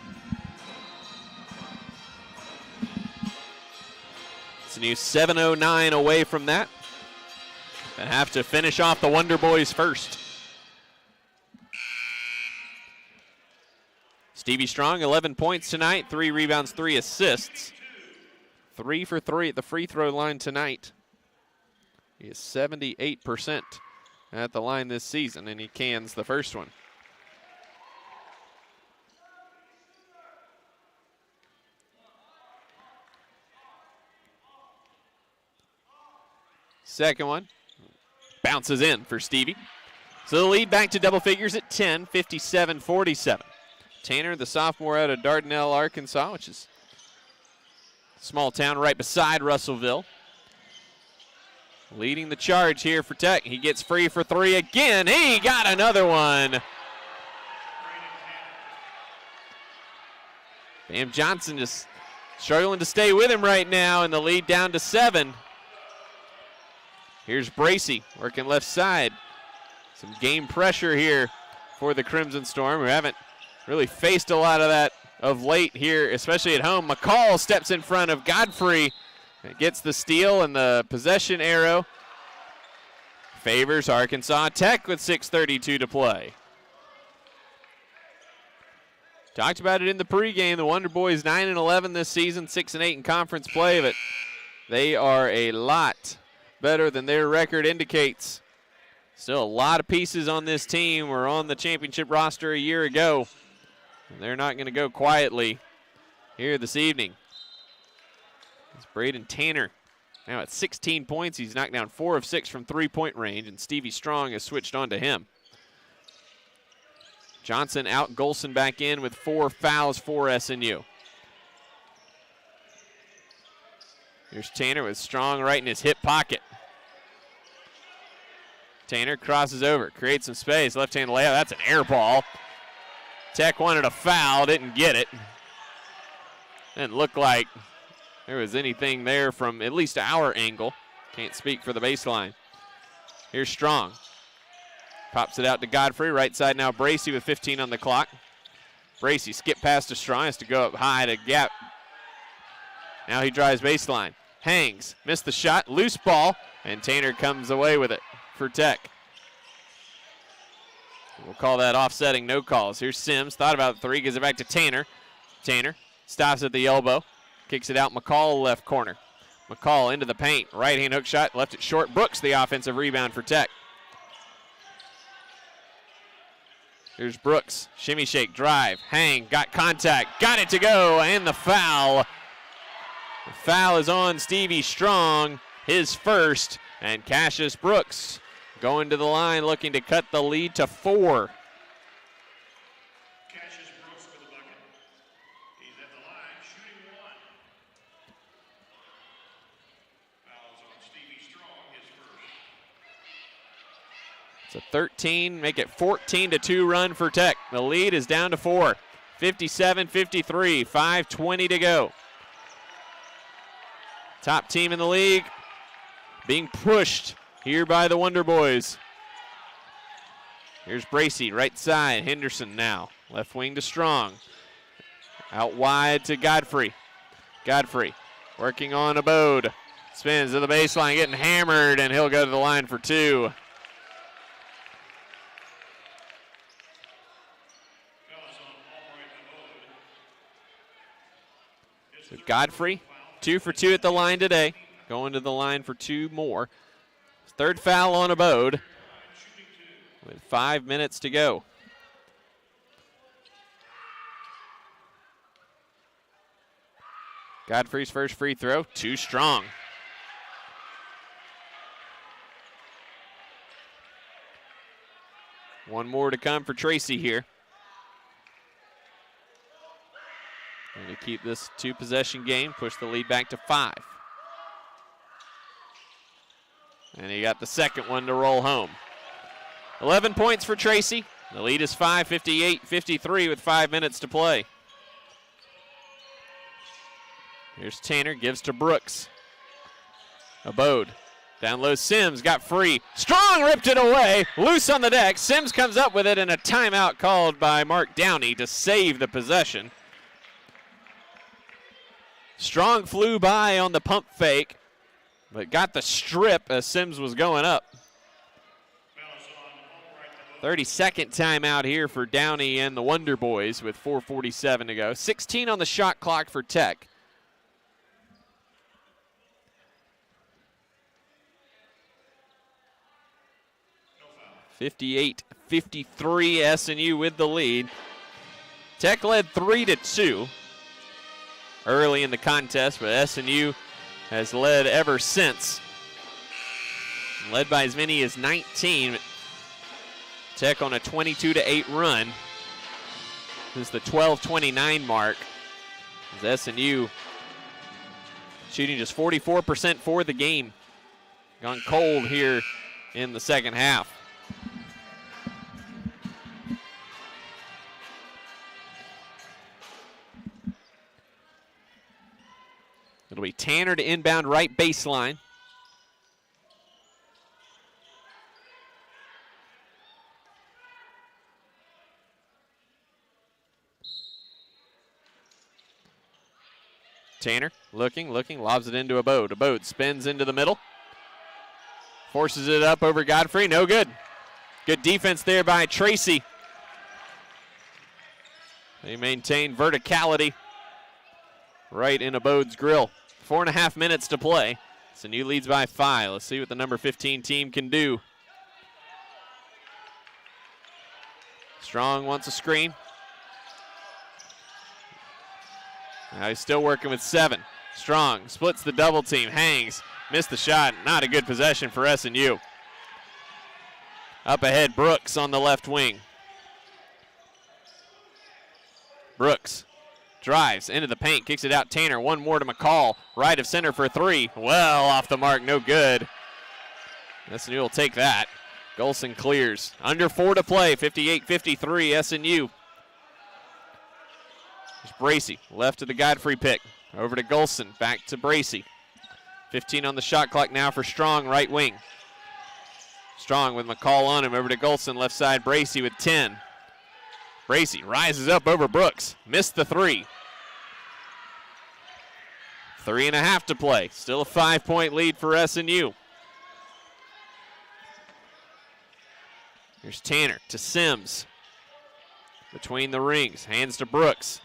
SNU 7:09 away from that. And have to finish off the Wonder Boys first. Stevie Strong, 11 points tonight, 3 rebounds, 3 assists. 3 for 3 at the free throw line tonight. He is 78% at the line this season, and he cans the first one. Second one bounces in for Stevie. So the lead back to double figures at 10, 57-47. Tanner, the sophomore out of Dardanelle, Arkansas, which is a small town right beside Russellville. Leading the charge here for Tech. He gets free for 3 again. He got another one. Bam Johnson just struggling to stay with him right now, and the lead down to 7. Here's Bracey working left side. Some game pressure here for the Crimson Storm, who haven't really faced a lot of that of late here, especially at home. McCall steps in front of Godfrey. Gets the steal and the possession arrow. Favors Arkansas Tech with 6:32 to play. Talked about it in the pregame. The Wonder Boys 9-11 this season, 6-8 in conference play, but they are a lot better than their record indicates. Still a lot of pieces on this team were on the championship roster a year ago. And they're not going to go quietly here this evening. It's Braden Tanner now at 16 points. He's knocked down 4 of 6 from three-point range, and Stevie Strong has switched on to him. Johnson out, Golson back in with 4 fouls for SNU. Here's Tanner with Strong right in his hip pocket. Tanner crosses over, creates some space, left-hand layup. That's an air ball. Tech wanted a foul, didn't get it. Didn't look like there was anything there from at least our angle. Can't speak for the baseline. Here's Strong. Pops it out to Godfrey. Right side now, Bracey with 15 on the clock. Bracey skip past to Strong, has to go up high to Gap. Now he drives baseline. Hangs, missed the shot, loose ball, and Tanner comes away with it for Tech. We'll call that offsetting, no calls. Here's Sims, thought about the 3, gives it back to Tanner. Tanner stops at the elbow, kicks it out McCall left corner. McCall into the paint, right-hand hook shot, left it short. Brooks the offensive rebound for Tech. Here's Brooks, shimmy shake, drive, hang, got contact, got it to go, and the foul. The foul is on Stevie Strong, his first, and Cassius Brooks going to the line, looking to cut the lead to 4. Cassius Brooks with the bucket. He's at the line, shooting 1. Fouls on Stevie Strong, his first. It's a 13, make it 14-2 run for Tech. The lead is down to 4. 57-53, 5:20 to go. Top team in the league being pushed here by the Wonder Boys. Here's Bracey, right side. Henderson now. Left wing to Strong. Out wide to Godfrey. Godfrey working on Abode. Spins to the baseline, getting hammered, and he'll go to the line for 2. So Godfrey, 2 for 2 at the line today. Going to the line for 2 more. Third foul on Abode with 5 minutes to go. Godfrey's first free throw, too strong. One more to come for Tracy here. And to keep this 2-possession game, push the lead back to 5. And he got the second one to roll home. 11 points for Tracy. The lead is 5, 58-53 with 5 minutes to play. Here's Tanner, gives to Brooks. Abode. Down low, Sims got free. Strong ripped it away. Loose on the deck. Sims comes up with it, and a timeout called by Mark Downey to save the possession. Strong flew by on the pump fake, but got the strip as Sims was going up. 32nd timeout here for Downey and the Wonder Boys with 4:47 to go. 16 on the shot clock for Tech. No foul. 58-53 SNU with the lead. Tech led 3-2 early in the contest, but SNU has led ever since. Led by as many as 19. Tech on a 22-8 run. This is the 12:29 mark. As SNU shooting just 44% for the game. Gone cold here in the second half. It'll be Tanner to inbound right baseline. Tanner looking, lobs it into Abode. Abode spins into the middle. Forces it up over Godfrey, no good. Good defense there by Tracy. They maintain verticality right in Abode's grill. 4.5 minutes to play. SNU leads by 5. Let's see what the number 15 team can do. Strong wants a screen. Now he's still working with 7. Strong splits the double team, hangs, missed the shot. Not a good possession for SNU. Up ahead, Brooks on the left wing. Brooks drives into the paint, kicks it out. Tanner, one more to McCall. Right of center for 3. Well, off the mark, no good. SNU will take that. Golson clears. Under 4 to play, 58-53 SNU. There's Bracey, left to the Godfrey pick. Over to Golson, back to Bracey. 15 on the shot clock now for Strong, right wing. Strong with McCall on him, over to Golson, left side, Bracey with 10. Bracey rises up over Brooks, missed the 3. 3.5 to play, still a 5-point lead for SNU. Here's Tanner to Sims. Between the rings, hands to Brooks.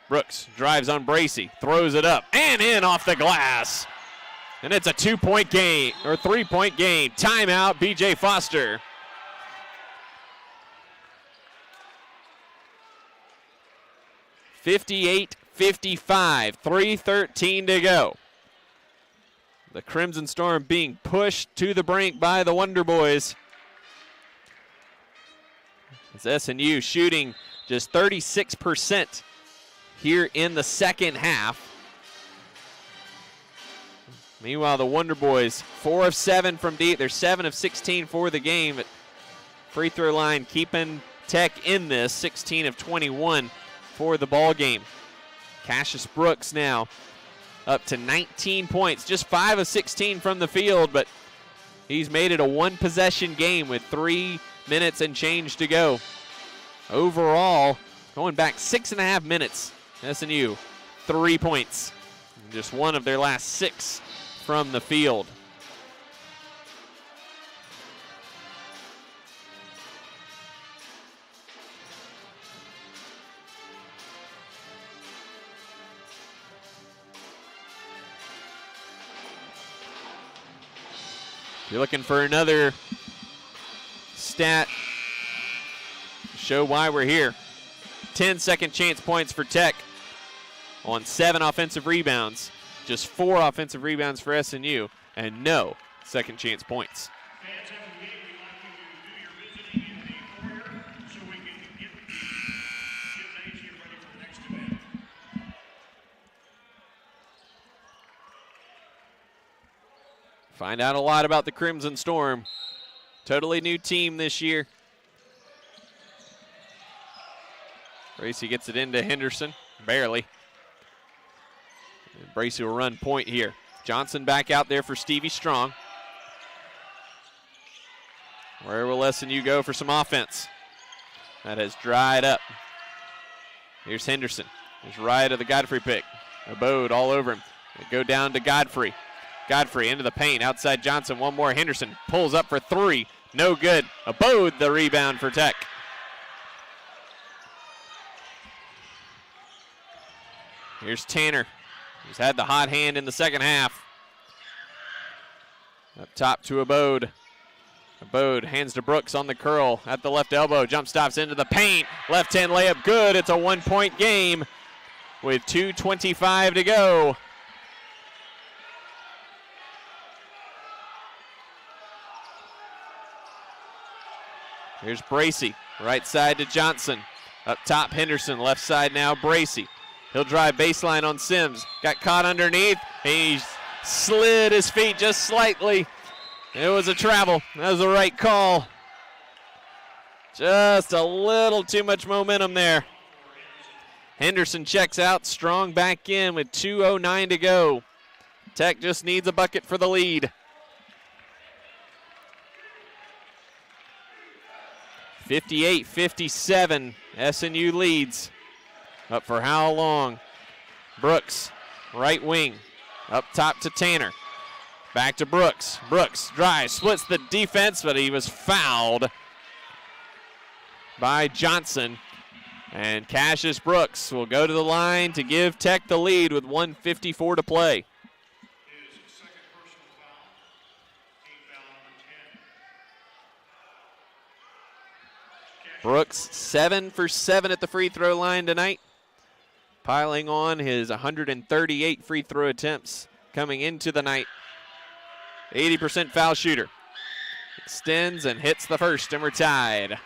Brooks drives on Bracey, throws it up, and in off the glass. And it's a 2-point game, or 3-point game. Timeout, BJ Foster. (58-55), 3:13 to go. The Crimson Storm being pushed to the brink by the Wonder Boys. It's SNU shooting just 36% here in the second half. Meanwhile, the Wonder Boys, 4 of 7 from deep. They're 7 of 16 for the game. Free throw line keeping Tech in this, 16 of 21 for the ball game. Cassius Brooks now up to 19 points, just 5 of 16 from the field, but he's made it a 1-possession game with 3 minutes and change to go. Overall, going back 6.5 minutes, SNU, 3 points. Just one of their last 6 from the field. If you're looking for another stat, show why we're here. 10 second chance points for Tech on 7 offensive rebounds. Just 4 offensive rebounds for SNU, and no second chance points. Fans after the game, we'd like you to do your visiting in the foyer so we can get the gymnasium ready for the next event. Find out a lot about the Crimson Storm. Totally new team this year. Bracy gets it into Henderson, barely. And Bracy will run point here. Johnson back out there for Stevie Strong. Where will SNU go for some offense? That has dried up. Here's Henderson. Here's right of the Godfrey pick. Abode all over him. They go down to Godfrey. Godfrey into the paint. Outside Johnson. One more. Henderson pulls up for 3. No good. Abode the rebound for Tech. Here's Tanner. He's had the hot hand in the second half. Up top to Abode. Abode hands to Brooks on the curl at the left elbow. Jump stops into the paint. Left hand layup good. It's a 1-point game with 2:25 to go. Here's Bracy. Right side to Johnson. Up top Henderson. Left side now Bracy. He'll drive baseline on Sims. Got caught underneath. He slid his feet just slightly. It was a travel. That was the right call. Just a little too much momentum there. Henderson checks out. Strong back in with 2:09 to go. Tech just needs a bucket for the lead. 58-57. SNU leads. Up for how long? Brooks, right wing. Up top to Tanner. Back to Brooks. Brooks drives, splits the defense, but he was fouled by Johnson. And Cassius Brooks will go to the line to give Tech the lead with 1:54 to play. His second personal foul, team foul number 10. Brooks 7 for 7 at the free throw line tonight. Piling on his 138 free throw attempts coming into the night. 80% foul shooter. Extends and hits the first, and we're tied.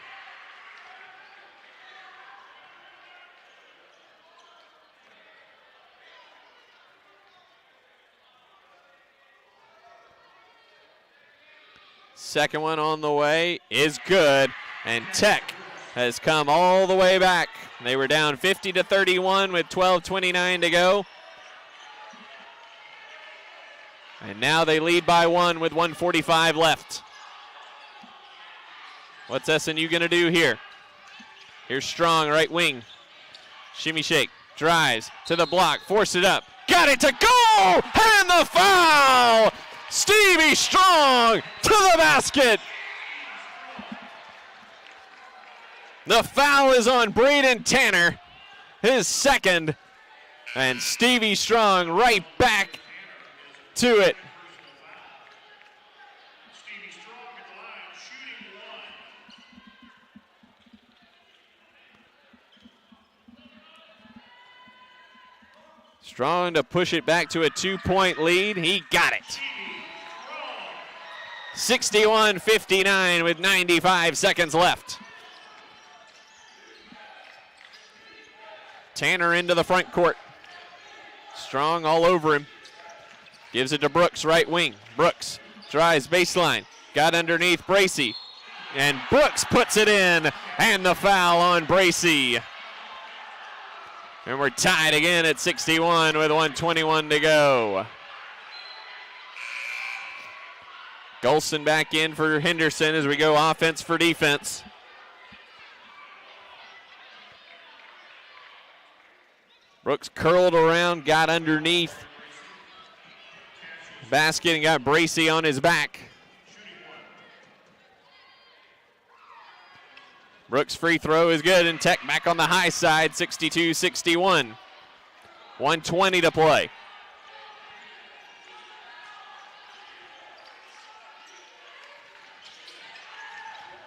Second one on the way is good, and Tech has come all the way back. They were down 50-31 with 12:29 to go. And now they lead by 1 with 1:45 left. What's SNU gonna do here? Here's Strong, right wing. Shimmy shake, drives to the block, force it up. Got it to go, and the foul! Stevie Strong to the basket. The foul is on Braden Tanner, his second, and Stevie Strong right back to it. Stevie Strong at the line, shooting 1. Strong to push it back to a 2-point lead. He got it. 61-59 with 95 seconds left. Tanner into the front court. Strong all over him. Gives it to Brooks, right wing. Brooks drives baseline. Got underneath Bracy. And Brooks puts it in. And the foul on Bracy. And we're tied again at 61 with 1:21 to go. Golson back in for Henderson as we go offense for defense. Brooks curled around, got underneath basket and got Bracy on his back. Brooks' free throw is good, and Tech back on the high side, 62-61. 1:20 to play.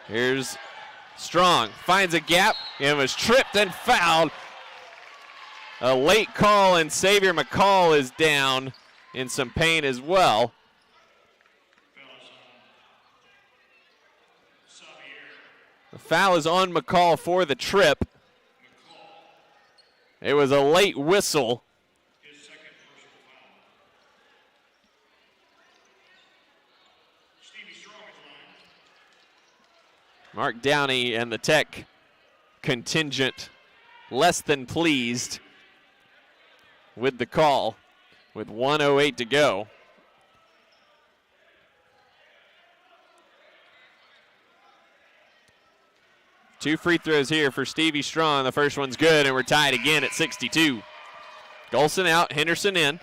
Here's Strong, finds a gap, and was tripped and fouled. A late call, and Xavier McCall is down in some pain as well. The foul is on McCall for the trip. It was a late whistle. Mark Downey and the Tech contingent less than pleased with the call with 1:08 to go. Two free throws here for Stevie Strong. The first one's good, and we're tied again at 62. Golson out, Henderson in.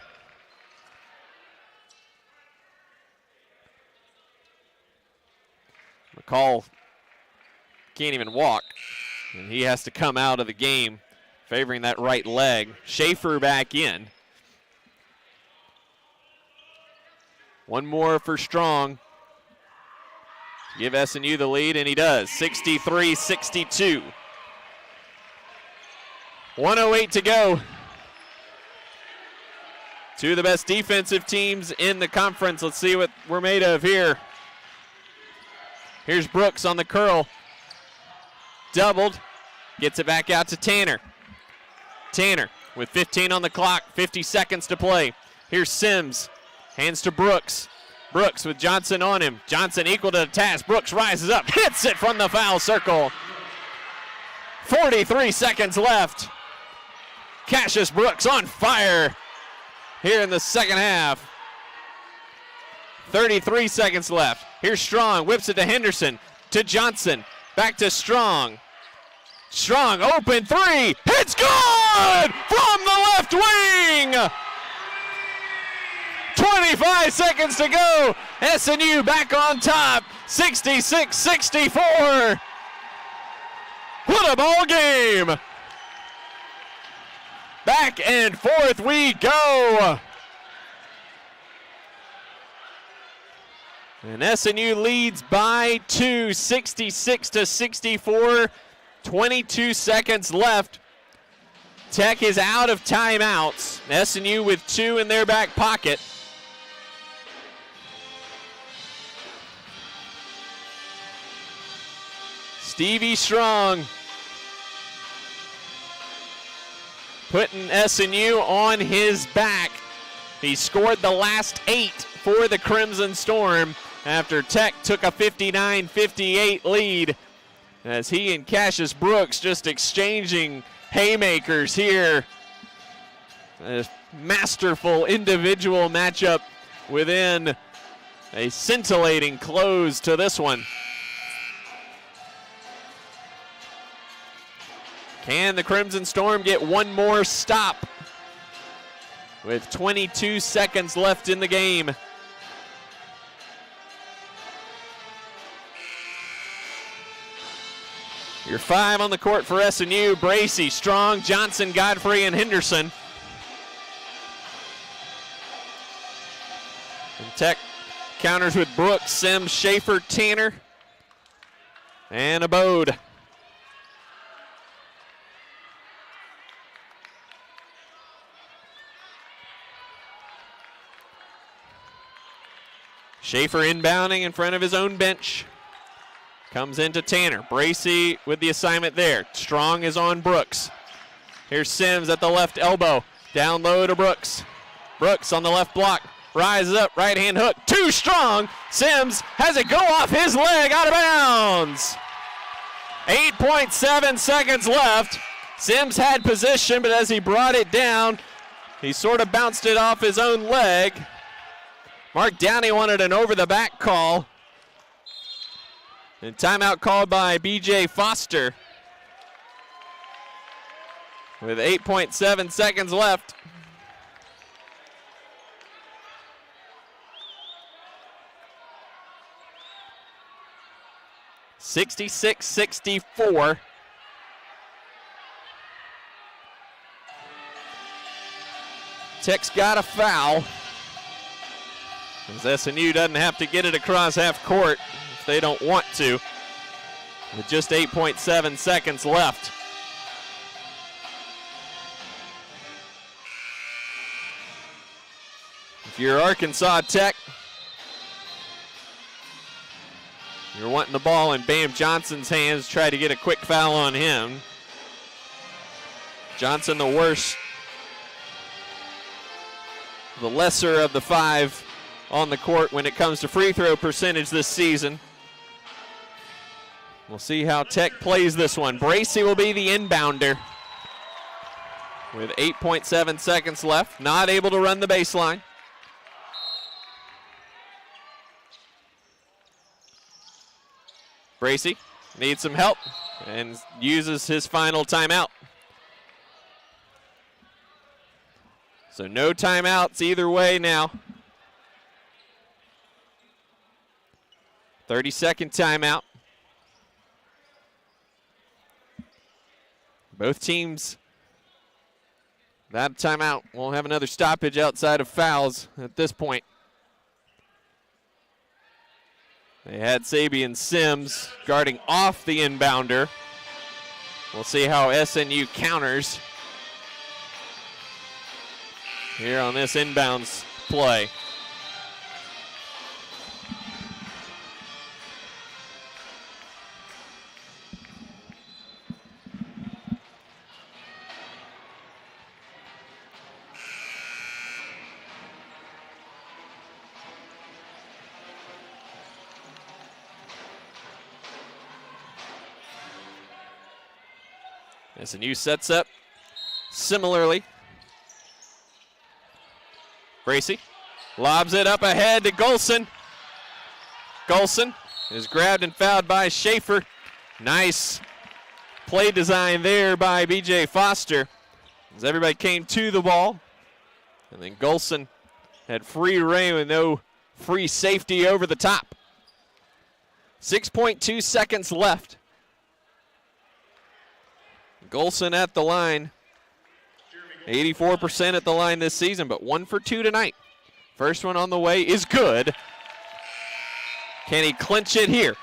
McCall can't even walk, and he has to come out of the game favoring that right leg. Schaefer back in. One more for Strong. Give SNU the lead, and he does. 63-62. 1:08 to go. Two of the best defensive teams in the conference. Let's see what we're made of here. Here's Brooks on the curl. Doubled. Gets it back out to Tanner. Tanner with 15 on the clock, 50 seconds to play. Here's Sims. Hands to Brooks. Brooks with Johnson on him. Johnson equal to the task. Brooks rises up, hits it from the foul circle. 43 seconds left. Cassius Brooks on fire here in the second half. 33 seconds left. Here's Strong, whips it to Henderson, to Johnson, back to Strong. Strong, open three, it's good from the left wing. 25 seconds to go. SNU back on top, 66-64. What a ball game. Back and forth we go. And SNU leads by 2, 66-64. 22 seconds left. Tech is out of timeouts. SNU with 2 in their back pocket. Stevie Strong putting SNU on his back. He scored the last 8 for the Crimson Storm after Tech took a 59-58 lead, as he and Cassius Brooks just exchanging haymakers here. A masterful individual matchup within a scintillating close to this one. Can the Crimson Storm get one more stop with 22 seconds left in the game? Your 5 on the court for SNU. Bracey, Strong, Johnson, Godfrey, and Henderson. And Tech counters with Brooks, Sims, Schaefer, Tanner, and Abode. Schaefer inbounding in front of his own bench. Comes into Tanner. Bracey with the assignment there. Strong is on Brooks. Here's Sims at the left elbow. Down low to Brooks. Brooks on the left block. Rises up, right hand hook. Too strong. Sims has it go off his leg, out of bounds. 8.7 seconds left. Sims had position, but as he brought it down, he sort of bounced it off his own leg. Mark Downey wanted an over-the-back call. And timeout called by B.J. Foster with 8.7 seconds left. (66-64). Tech's got a foul, as SNU doesn't have to get it across half court if they don't want to. with just 8.7 seconds left. If you're Arkansas Tech, you're wanting the ball in Bam Johnson's hands, try to get a quick foul on him. Johnson the worst, the lesser of the 5 on the court when it comes to free throw percentage this season. We'll see how Tech plays this one. Bracey will be the inbounder with 8.7 seconds left, not able to run the baseline. Bracey needs some help and uses his final timeout. So no timeouts either way now. 30-second timeout. Both teams without a timeout won't have another stoppage outside of fouls at this point. They had Sabian Sims guarding off the inbounder. We'll see how SNU counters here on this inbounds play. SNU sets up similarly. Bracey lobs it up ahead to Golson. Golson is grabbed and fouled by Schaefer. Nice play design there by BJ Foster as everybody came to the ball. And then Golson had free reign with no free safety over the top. 6.2 seconds left. Golson at the line. 84% at the line this season, but 1 for 2 tonight. First one on the way is good. Can he clinch it here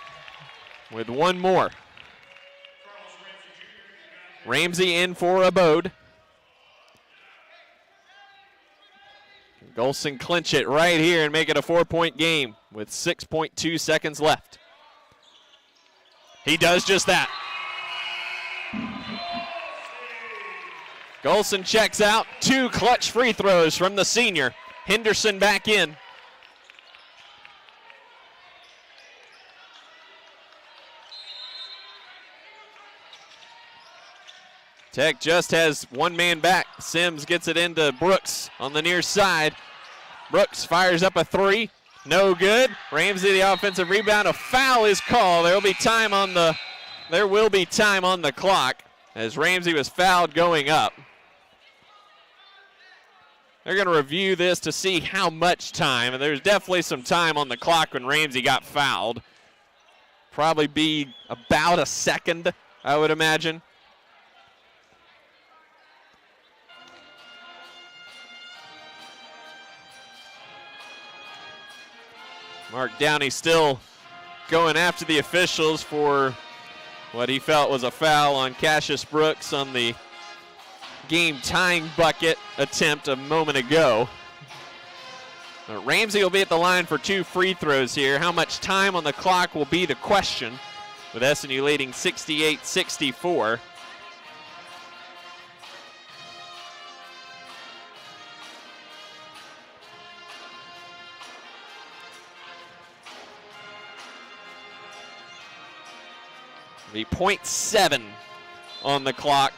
with one more? Ramsey in for Abode. Golson clinch it right here and make it a 4-point game with 6.2 seconds left. He does just that. Golson checks out. 2 clutch free throws from the senior. Henderson back in. Tech just has one man back. Sims gets it into Brooks on the near side. Brooks fires up a 3. No good. Ramsey the offensive rebound. A foul is called. There will be time on the clock as Ramsey was fouled going up. They're going to review this to see how much time, and there's definitely some time on the clock when Ramsey got fouled. Probably be about a second, I would imagine. Mark Downey still going after the officials for what he felt was a foul on Cassius Brooks on the game-tying bucket attempt a moment ago. Ramsey will be at the line for 2 free throws here. How much time on the clock will be the question, with SNU leading 68-64. Be 0.7 on the clock.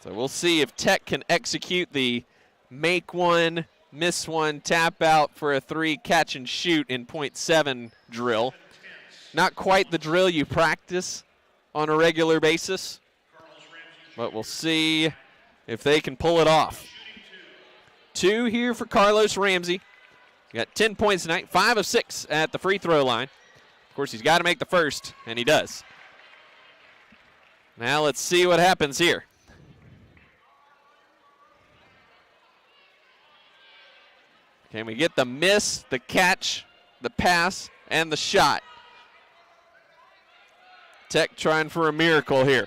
So we'll see if Tech can execute the make one, miss one, tap out for a 3, catch and shoot in 0.7 drill. Not quite the drill you practice on a regular basis, but we'll see if they can pull it off. 2 here for Carlos Ramsey. He got 10 points tonight, 5 of 6 at the free throw line. Of course, he's got to make the first, and he does. Now let's see what happens here. Can we get the miss, the catch, the pass, and the shot? Tech trying for a miracle here.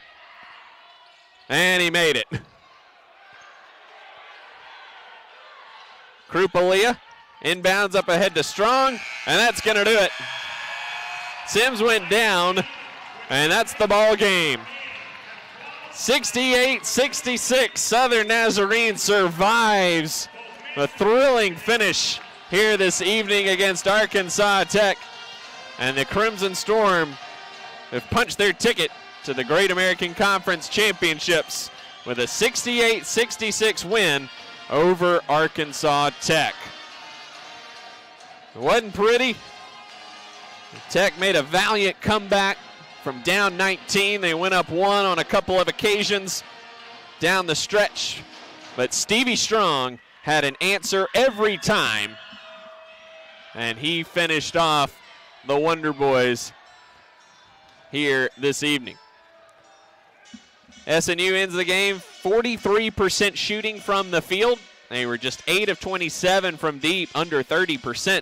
And he made it. Krupalia inbounds up ahead to Strong, and that's going to do it. Sims went down, and that's the ball game. 68-66, Southern Nazarene survives a thrilling finish here this evening against Arkansas Tech. And the Crimson Storm have punched their ticket to the Great American Conference Championships with a 68-66 win over Arkansas Tech. It wasn't pretty. Tech made a valiant comeback from down 19. They went up 1 on a couple of occasions down the stretch, but Stevie Strong had an answer every time, and he finished off the Wonder Boys here this evening. SNU ends the game 43% shooting from the field. They were just 8 of 27 from deep, under 30%.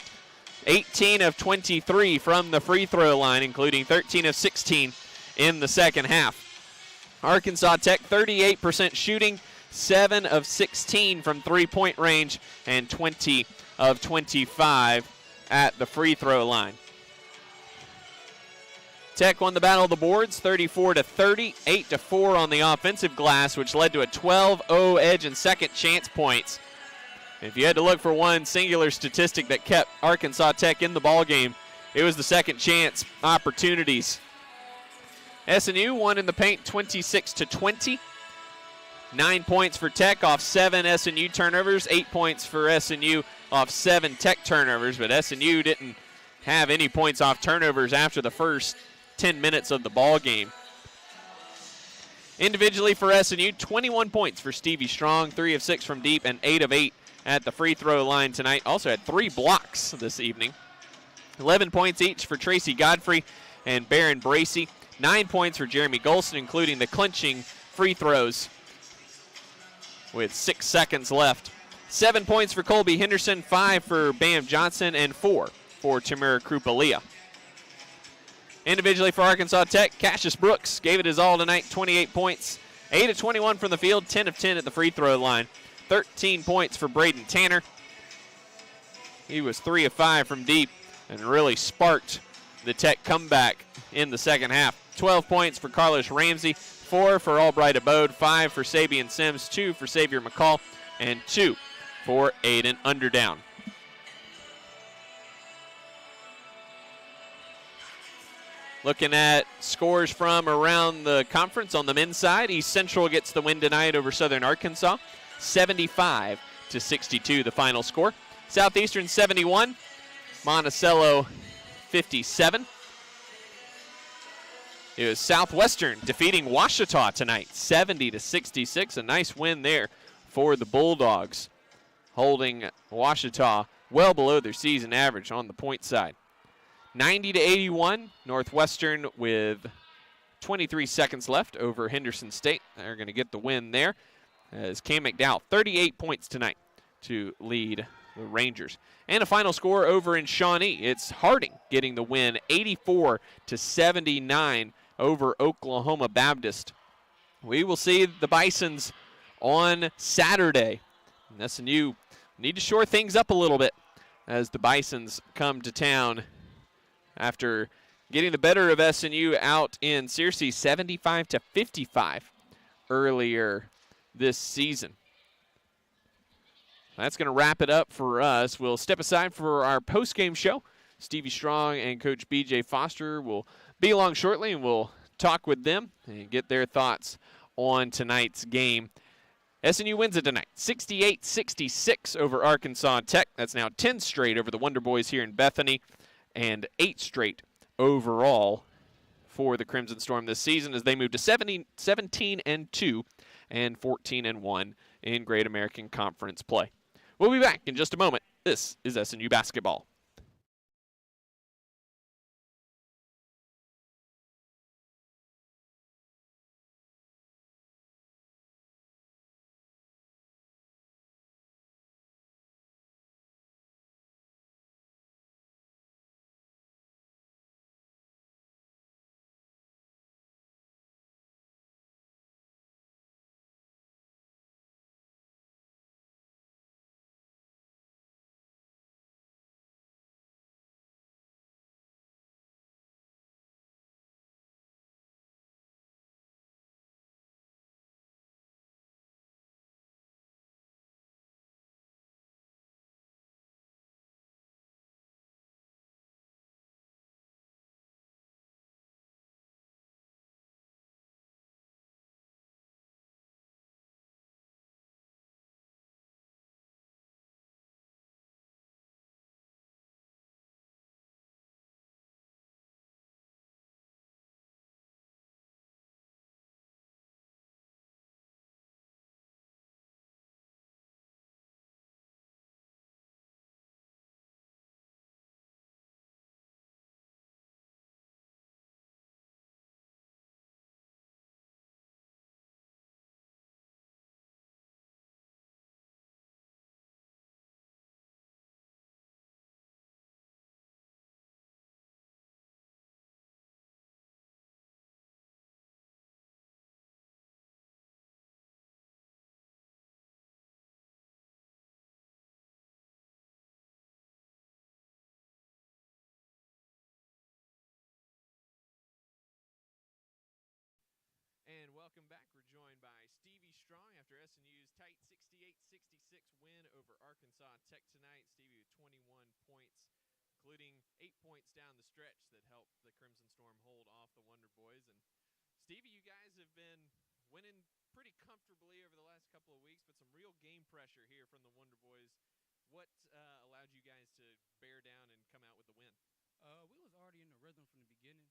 18 of 23 from the free throw line, including 13 of 16 in the second half. Arkansas Tech 38% shooting, 7 of 16 from three-point range, and 20 of 25 at the free throw line. Tech won the battle of the boards, 34-30, 8-4 on the offensive glass, which led to a 12-0 edge and second chance points. If you had to look for one singular statistic that kept Arkansas Tech in the ballgame, it was the second chance opportunities. SNU won in the paint 26-20. 9 points for Tech off 7 SNU turnovers, 8 points for SNU off 7 Tech turnovers, but SNU didn't have any points off turnovers after the first 10 minutes of the ball game. Individually for SNU, 21 points for Stevie Strong, 3 of 6 from deep, and 8 of 8 at the free throw line tonight. Also had 3 blocks this evening. 11 points each for Tracy Godfrey and Barron Bracey. 9 points for Jeremy Golston, including the clinching free throws with 6 seconds left. 7 points for Colby Henderson, 5 for Bam Johnson, and 4 for Tamira Krupalia. Individually for Arkansas Tech, Cassius Brooks gave it his all tonight, 28 points, 8 of 21 from the field, 10 of 10 at the free throw line. 13 points for Braden Tanner. He was 3 of 5 from deep and really sparked the Tech comeback in the second half. 12 points for Carlos Ramsey, 4 for Albright Abode, 5 for Sabian Sims, 2 for Xavier McCall, and 2 for Aiden Underdown. Looking at scores from around the conference on the men's side, East Central gets the win tonight over Southern Arkansas, 75-62 the final score. Southeastern 71, Monticello 57. It was Southwestern defeating Ouachita tonight, 70-66. A nice win there for the Bulldogs, holding Ouachita well below their season average on the point side. 90-81, Northwestern with 23 seconds left over Henderson State. They're going to get the win there as Cam McDowell, 38 points tonight to lead the Rangers. And a final score over in Shawnee. It's Harding getting the win, 84-79 over Oklahoma Baptist. We will see the Bisons on Saturday. And SNU need to shore things up a little bit as the Bisons come to town after getting the better of SNU out in Searcy 75-55 earlier this season. That's going to wrap it up for us. We'll step aside for our post-game show. Stevie Strong and Coach B.J. Foster will be along shortly, and we'll talk with them and get their thoughts on tonight's game. SNU wins it tonight, 68-66 over Arkansas Tech. That's now 10 straight over the Wonder Boys here in Bethany, and 8 straight overall for the Crimson Storm this season as they move to 17-2 and 14-1 in Great American Conference play. We'll be back in just a moment. This is SNU Basketball. welcome back. We're joined by Stevie Strong after SNU's tight 68-66 win over Arkansas Tech tonight. Stevie with 21 points, including 8 points down the stretch that helped the Crimson Storm hold off the Wonder Boys. And Stevie, you guys have been winning pretty comfortably over the last couple of weeks, but some real game pressure here from the Wonder Boys. What allowed you guys to bear down and come out with the win? We was already in the rhythm from the beginning.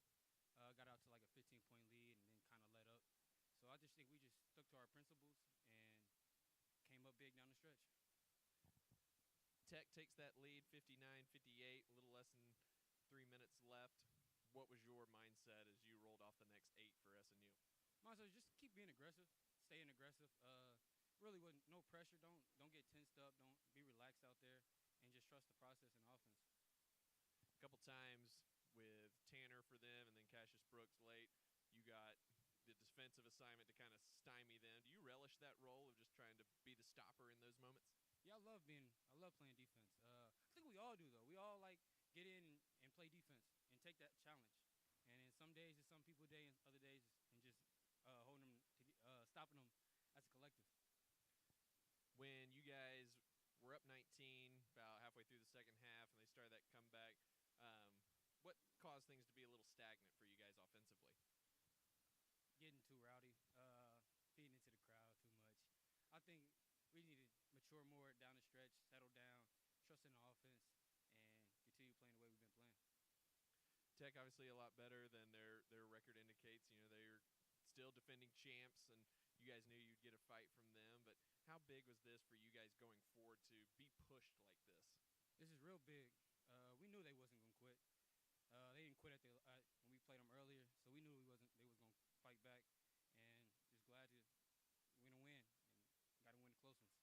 Got out to like a 15-point lead and then kind of let up. So I just think we just stuck to our principles and came up big down the stretch. Tech takes that lead 59-58, a little less than 3 minutes left. What was your mindset as you rolled off the next 8 for SNU? Mindset was just keep being aggressive, staying aggressive. Really wasn't no pressure. Don't get tensed up. Don't be relaxed out there, and just trust the process and offense. A couple times with Tanner for them and then Cassius Brooks late, you got the defensive assignment to kind of stymie them. Do you relish that role of just trying to be the stopper in those moments? Yeah, I love playing defense. I think we all do, though. We all like get in and play defense and take that challenge. And in some days it's some people's day, and other days and just holding them, stopping them as a collective. When you guys were up 19 about halfway through the second half and they started that comeback, what caused things to be a little stagnant for you guys offensively? Getting too rowdy, feeding into the crowd too much. I think we need to mature more down the stretch, settle down, trust in the offense, and continue playing the way we've been playing. Tech obviously a lot better than their record indicates. You know, they're still defending champs, and you guys knew you'd get a fight from them. But how big was this for you guys going forward to be pushed like this? This is real big. We knew they wasn't going to quit. They didn't quit when we played them earlier, so we knew they was going to fight back, and just glad to win a win, and got to win the close ones.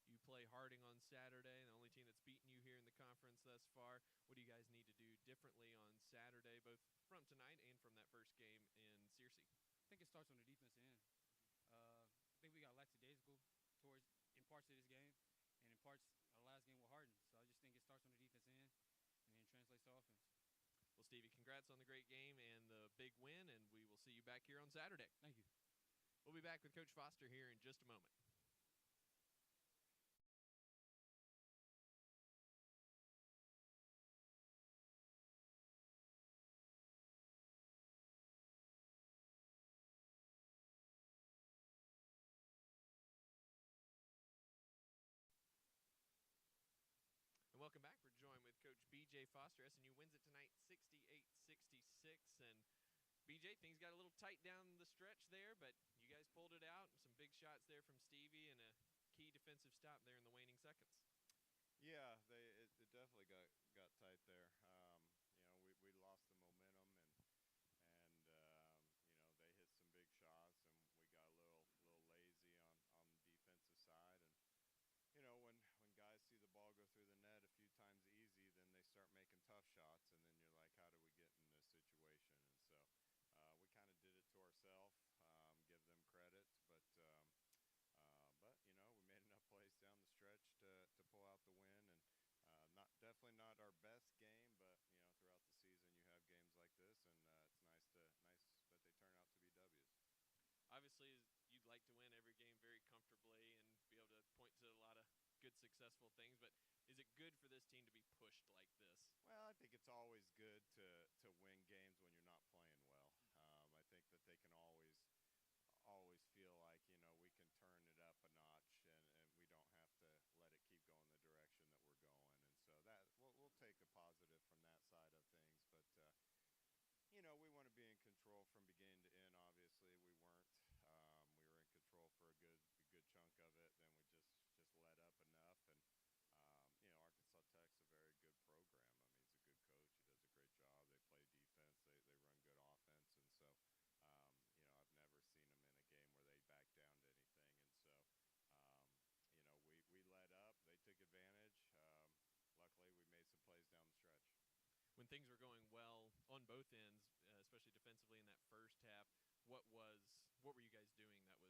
You play Harding on Saturday, the only team that's beaten you here in the conference thus far. What do you guys need to do differently on Saturday, both from tonight and from that first game in Searcy? I think it starts on the defensive end. I think we got lackadaisical in parts of this game, and in parts of the last game with Harding. So I just think it starts on the defensive end and then translates to offense. Well, Stevie, congrats on the great game and the big win, and we will see you back here on Saturday. Thank you. We'll be back with Coach Foster here in just a moment. And welcome back. We're joined with Coach B.J. Foster. SNU wins it tonight 68-66. And B.J., things got a little tight down the stretch there, but you guys pulled it out. Some big shots there from Stevie and a key defensive stop there in the waning seconds. Yeah, it definitely got tight there. You know, we lost the momentum, and you know, they hit some big shots, and we got a little lazy on the defensive side. And you know, when guys see the ball go through the net a few times easy, then they start making tough shots, and then you're like, how do we get in this situation? And so we kind of did it to ourselves, give them credit, but you know, we made enough plays down the stretch to pull out the win, and definitely not our best game, but you know, throughout the season you have games like this, and it's nice that they turn out to be W's. Obviously, you'd like to win every game very comfortably and be able to point to a lot of good, successful things, but is it good for this team to be pushed like this? Well, I think it's always good to win games when you're not playing well. I think that they can always feel like, you know, we can turn it up a notch, and we don't have to let it keep going the direction that we're going. And so that we'll take a positive from that side of things, but you know, we want to be in control from beginning to end. Obviously, we weren't. We were in control for a good chunk of it. Then we just let up enough. And you know, Arkansas Tech's a very good program. I mean, he's a good coach. He does a great job. They play defense. They run good offense. And so, you know, I've never seen them in a game where they back down to anything. And so, you know, we let up. They took advantage. Luckily, we made some plays down the stretch. When things were going well on both ends, especially defensively in that first half, what were you guys doing that was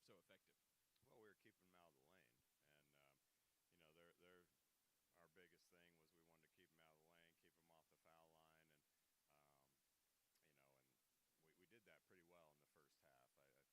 so effective? Well, we were keeping them out of the lane, and you know, our biggest thing was we wanted to keep them out of the lane, keep them off the foul line, and you know, and we did that pretty well in the first half. I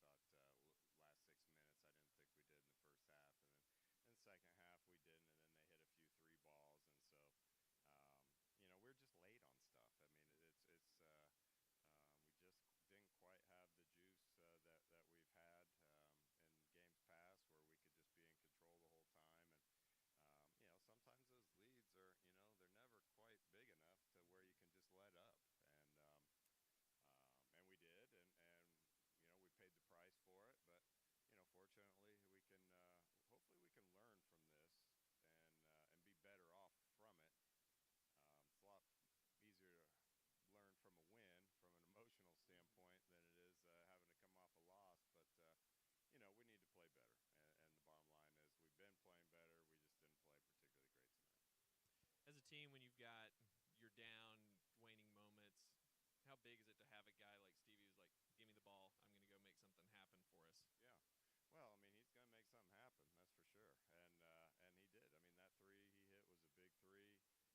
team when you've got your down, waning moments, how big is it to have a guy like Stevie who's like, give me the ball, I'm going to go make something happen for us? Yeah. Well, I mean, he's going to make something happen, that's for sure. And he did. I mean, that three he hit was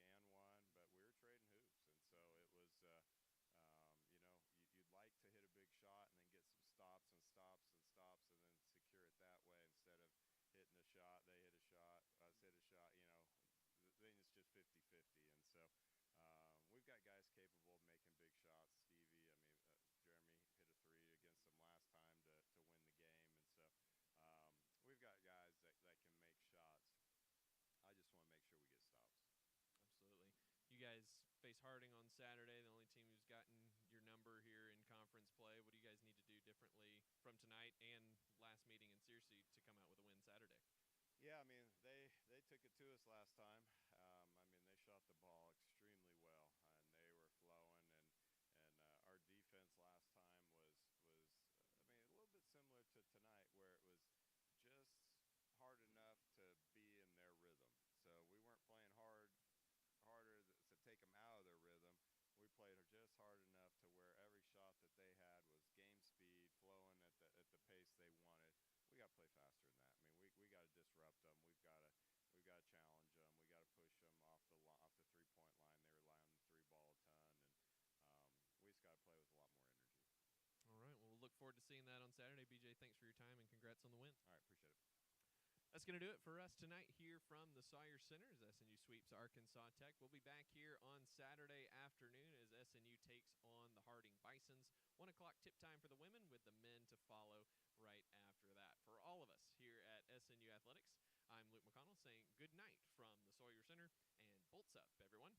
a big three, big and one, but we were trading hoops. And so it was, you'd like to hit a big shot and then get some stops and stops and stops and then secure it that way instead of hitting a shot. They hit a shot, us hit a shot, then it's just 50-50. And so we've got guys capable of making big shots. Stevie, I mean, Jeremy hit a three against them last time to win the game. And so we've got guys that can make shots. I just want to make sure we get stops. Absolutely. You guys face Harding on Saturday, the only team who's gotten your number here in conference play. What do you guys need to do differently from tonight and last meeting in Searcy to come out with a win Saturday? Yeah, I mean, they took it to us last time. I mean, they shot the ball extremely well, and they were flowing. And our defense last time was I mean, a little bit similar to tonight, where it was just hard enough to be in their rhythm. So we weren't playing harder to take them out of their rhythm. We played just hard enough to where every shot that they had was game speed, flowing at the pace they wanted. We got to play faster than that. I mean, we got to disrupt them. We've got to challenge them. We got to push them off the 3-point line. They rely on the three ball a ton, and we just got to play with a lot more energy. All right. Well, we'll look forward to seeing that on Saturday. BJ, thanks for your time and congrats on the win. All right, appreciate it. That's going to do it for us tonight here from the Sawyer Center as SNU sweeps Arkansas Tech. We'll be back here on Saturday afternoon as SNU takes on the Harding Bisons. 1 o'clock tip time for the women with the men to follow right after that. For all of us here at SNU Athletics, I'm Luke McConnell saying good night from the Sawyer Center and bolts up, everyone.